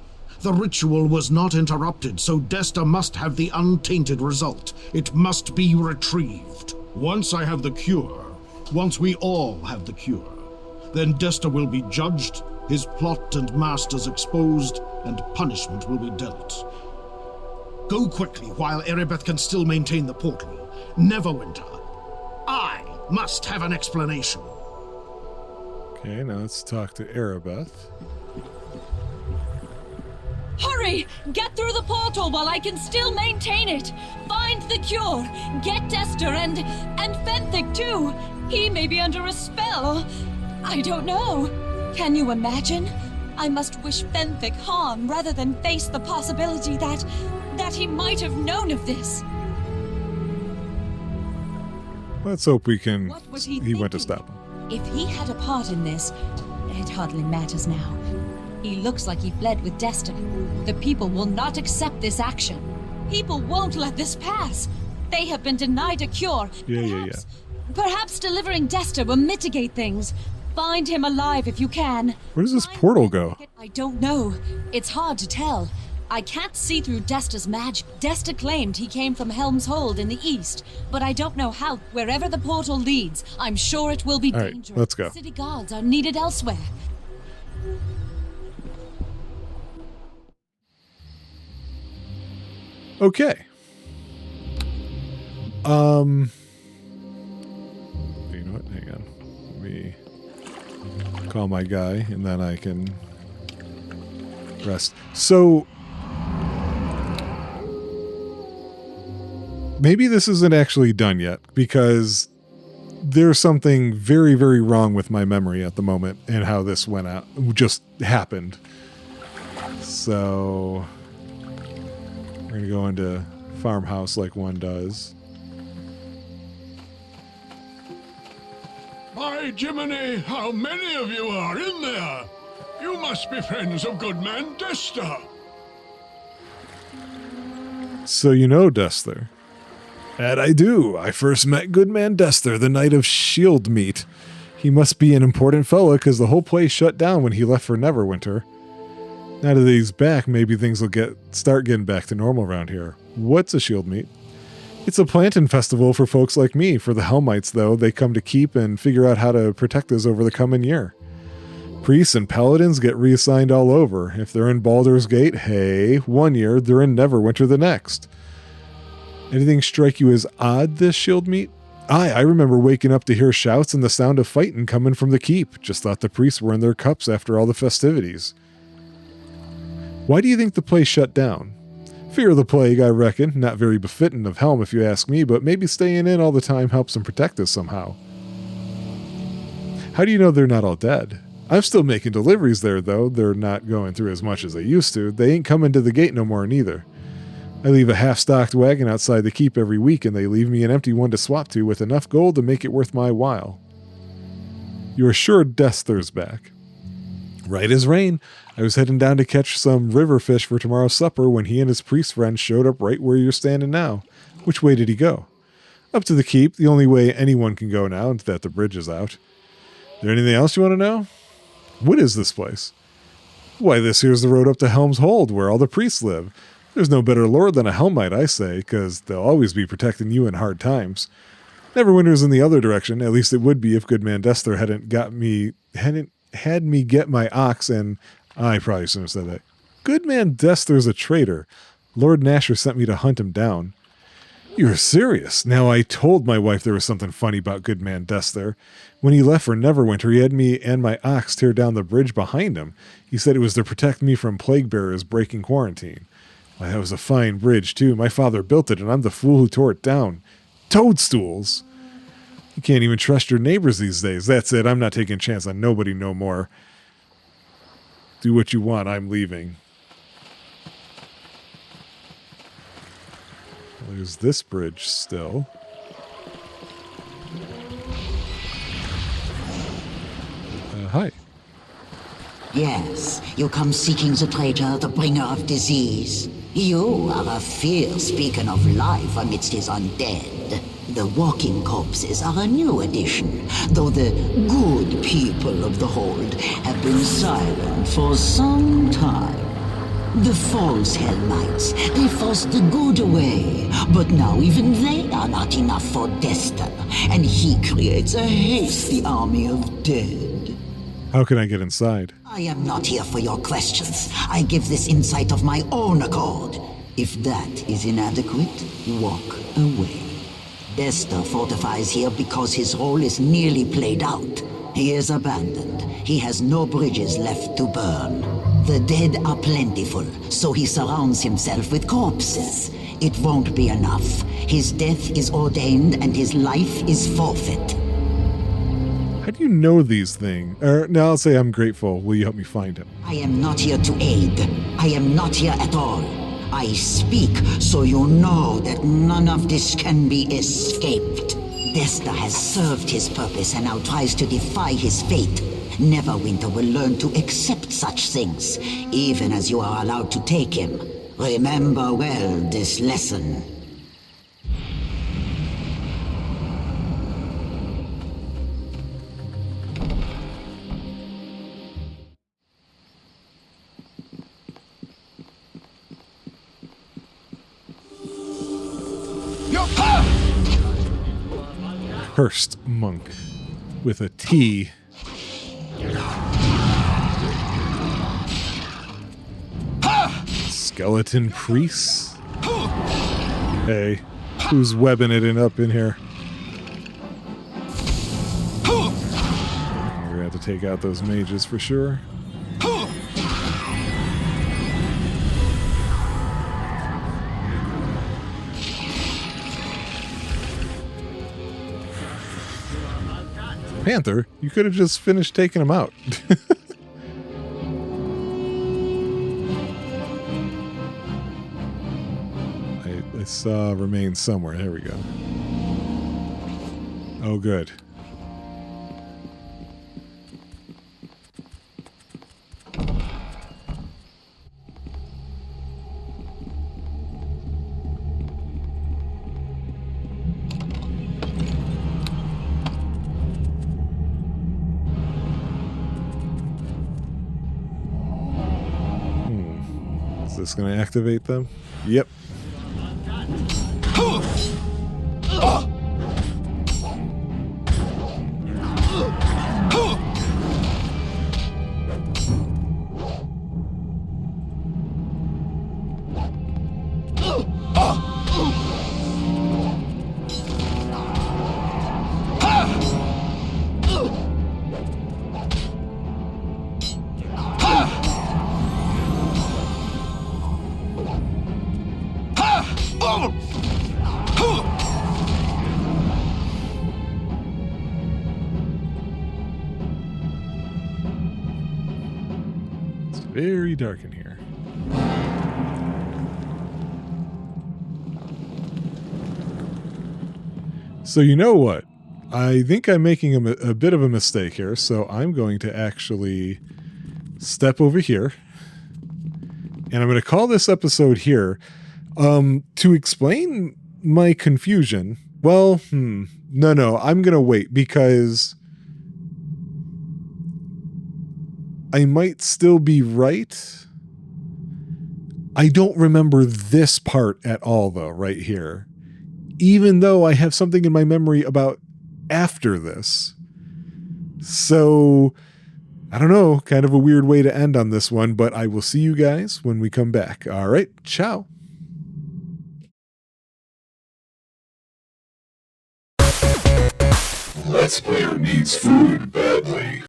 The ritual was not interrupted, so Dester must have the untainted result. It must be retrieved. Once I have the cure, once we all have the cure, then Dester will be judged, his plot and masters exposed, and punishment will be dealt. Go quickly while Erebeth can still maintain the portal. Neverwinter, I must have an explanation. Okay, now let's talk to Erebeth. Hurry! Get through the portal while I can still maintain it! Find the cure! Get Dester and Fenthic too! He may be under a spell. I don't know. Can you imagine? I must wish Fenthic harm rather than face the possibility that he might have known of this. Let's hope we can... What was he went to thinking? stop him. If he had a part in this, it hardly matters now. He looks like he fled with Dester. The people will not accept this action. People won't let this pass. They have been denied a cure. Perhaps delivering Dester will mitigate things. Find him alive if you can. Where does this portal go? I don't know. It's hard to tell. I can't see through Dester's magic. Dester claimed he came from Helm's Hold in the east, but I don't know how. Wherever the portal leads, I'm sure it will be All right, dangerous. let's go. City guards are needed elsewhere. Okay. You know what? Hang on. Let me call my guy, and then I can rest. So maybe this isn't actually done yet, because there's something very, very wrong with my memory at the moment and how this went out, just happened. So we're going to go into farmhouse like one does. By Jiminy, how many of you are in there? You must be friends of Goodman Dester. So you know Dester. And I do. I first met Goodman Dester the night of Shield Meet. He must be an important fella because the whole place shut down when he left for Neverwinter. Now that he's back, maybe things will start getting back to normal around here. What's a Shield Meet? It's a planting festival for folks like me. For the Hellmites, though, they come to keep and figure out how to protect us over the coming year. Priests and paladins get reassigned all over. If they're in Baldur's Gate, hey, one year, they're in Neverwinter the next. Anything strike you as odd this Shield Meet? I remember waking up to hear shouts and the sound of fighting coming from the keep. Just thought the priests were in their cups after all the festivities. Why do you think the place shut down? Fear of the plague, I reckon. Not very befitting of Helm if you ask me, but maybe staying in all the time helps them protect us somehow. How do you know they're not all dead? I'm still making deliveries there, though. They're not going through as much as they used to. They ain't coming to the gate no more neither. I leave a half-stocked wagon outside the keep every week, and they leave me an empty one to swap to with enough gold to make it worth my while. You are sure Dester's back? Right as rain. I was heading down to catch some river fish for tomorrow's supper when he and his priest friend showed up right where you're standing now. Which way did he go? Up to the keep, the only way anyone can go now that the bridge is out. Is there anything else you want to know? What is this place? Why, this here's the road up to Helm's Hold, where all the priests live. There's no better lord than a Hellmite, I say, because they'll always be protecting you in hard times. Neverwinter's in the other direction, at least it would be if Goodman Dester hadn't had me get my ox, and I probably shouldn't have said that. Goodman Dester's a traitor. Lord Nasher sent me to hunt him down. You're serious. Now, I told my wife there was something funny about Goodman Dester. When he left for Neverwinter, he had me and my ox tear down the bridge behind him. He said it was to protect me from plague bearers breaking quarantine. Why, that was a fine bridge, too. My father built it, and I'm the fool who tore it down. Toadstools! You can't even trust your neighbors these days. That's it. I'm not taking a chance on nobody no more. Do what you want. I'm leaving. There's this bridge still. Yes, you come seeking the traitor, the bringer of disease. You are a fierce beacon of life amidst his undead. The walking corpses are a new addition, though the good people of the hold have been silent for some time. The false Hell Knights, they forced the good away, but now even they are not enough for Desta, and he creates a hasty army of dead. How can I get inside? I am not here for your questions. I give this insight of my own accord. If that is inadequate, walk away. Desta fortifies here because his role is nearly played out. He is abandoned. He has no bridges left to burn. The dead are plentiful, so he surrounds himself with corpses. It won't be enough. His death is ordained and his life is forfeit. How do you know these things? Now I'll say I'm grateful. Will you help me find him? I am not here to aid. I am not here at all. I speak so you know that none of this can be escaped. Desta has served his purpose and now tries to defy his fate. Neverwinter will learn to accept such things, even as you are allowed to take him. Remember well this lesson. Cursed monk with a T. Skeleton priests? Hey, who's webbing it up in here? We're gonna have to take out those mages for sure. Panther, you could have just finished taking them out. I saw remains somewhere. There we go. Oh, good. Is this going to activate them? Yep. Very dark in here. So you know what? I think I'm making a bit of a mistake here, so I'm going to actually step over here. And I'm going to call this episode here. To explain my confusion, well, no, I'm going to wait because I might still be right. I don't remember this part at all, though, right here. Even though I have something in my memory about after this. So, I don't know, kind of a weird way to end on this one, but I will see you guys when we come back. All right, ciao. Let's Player needs food badly.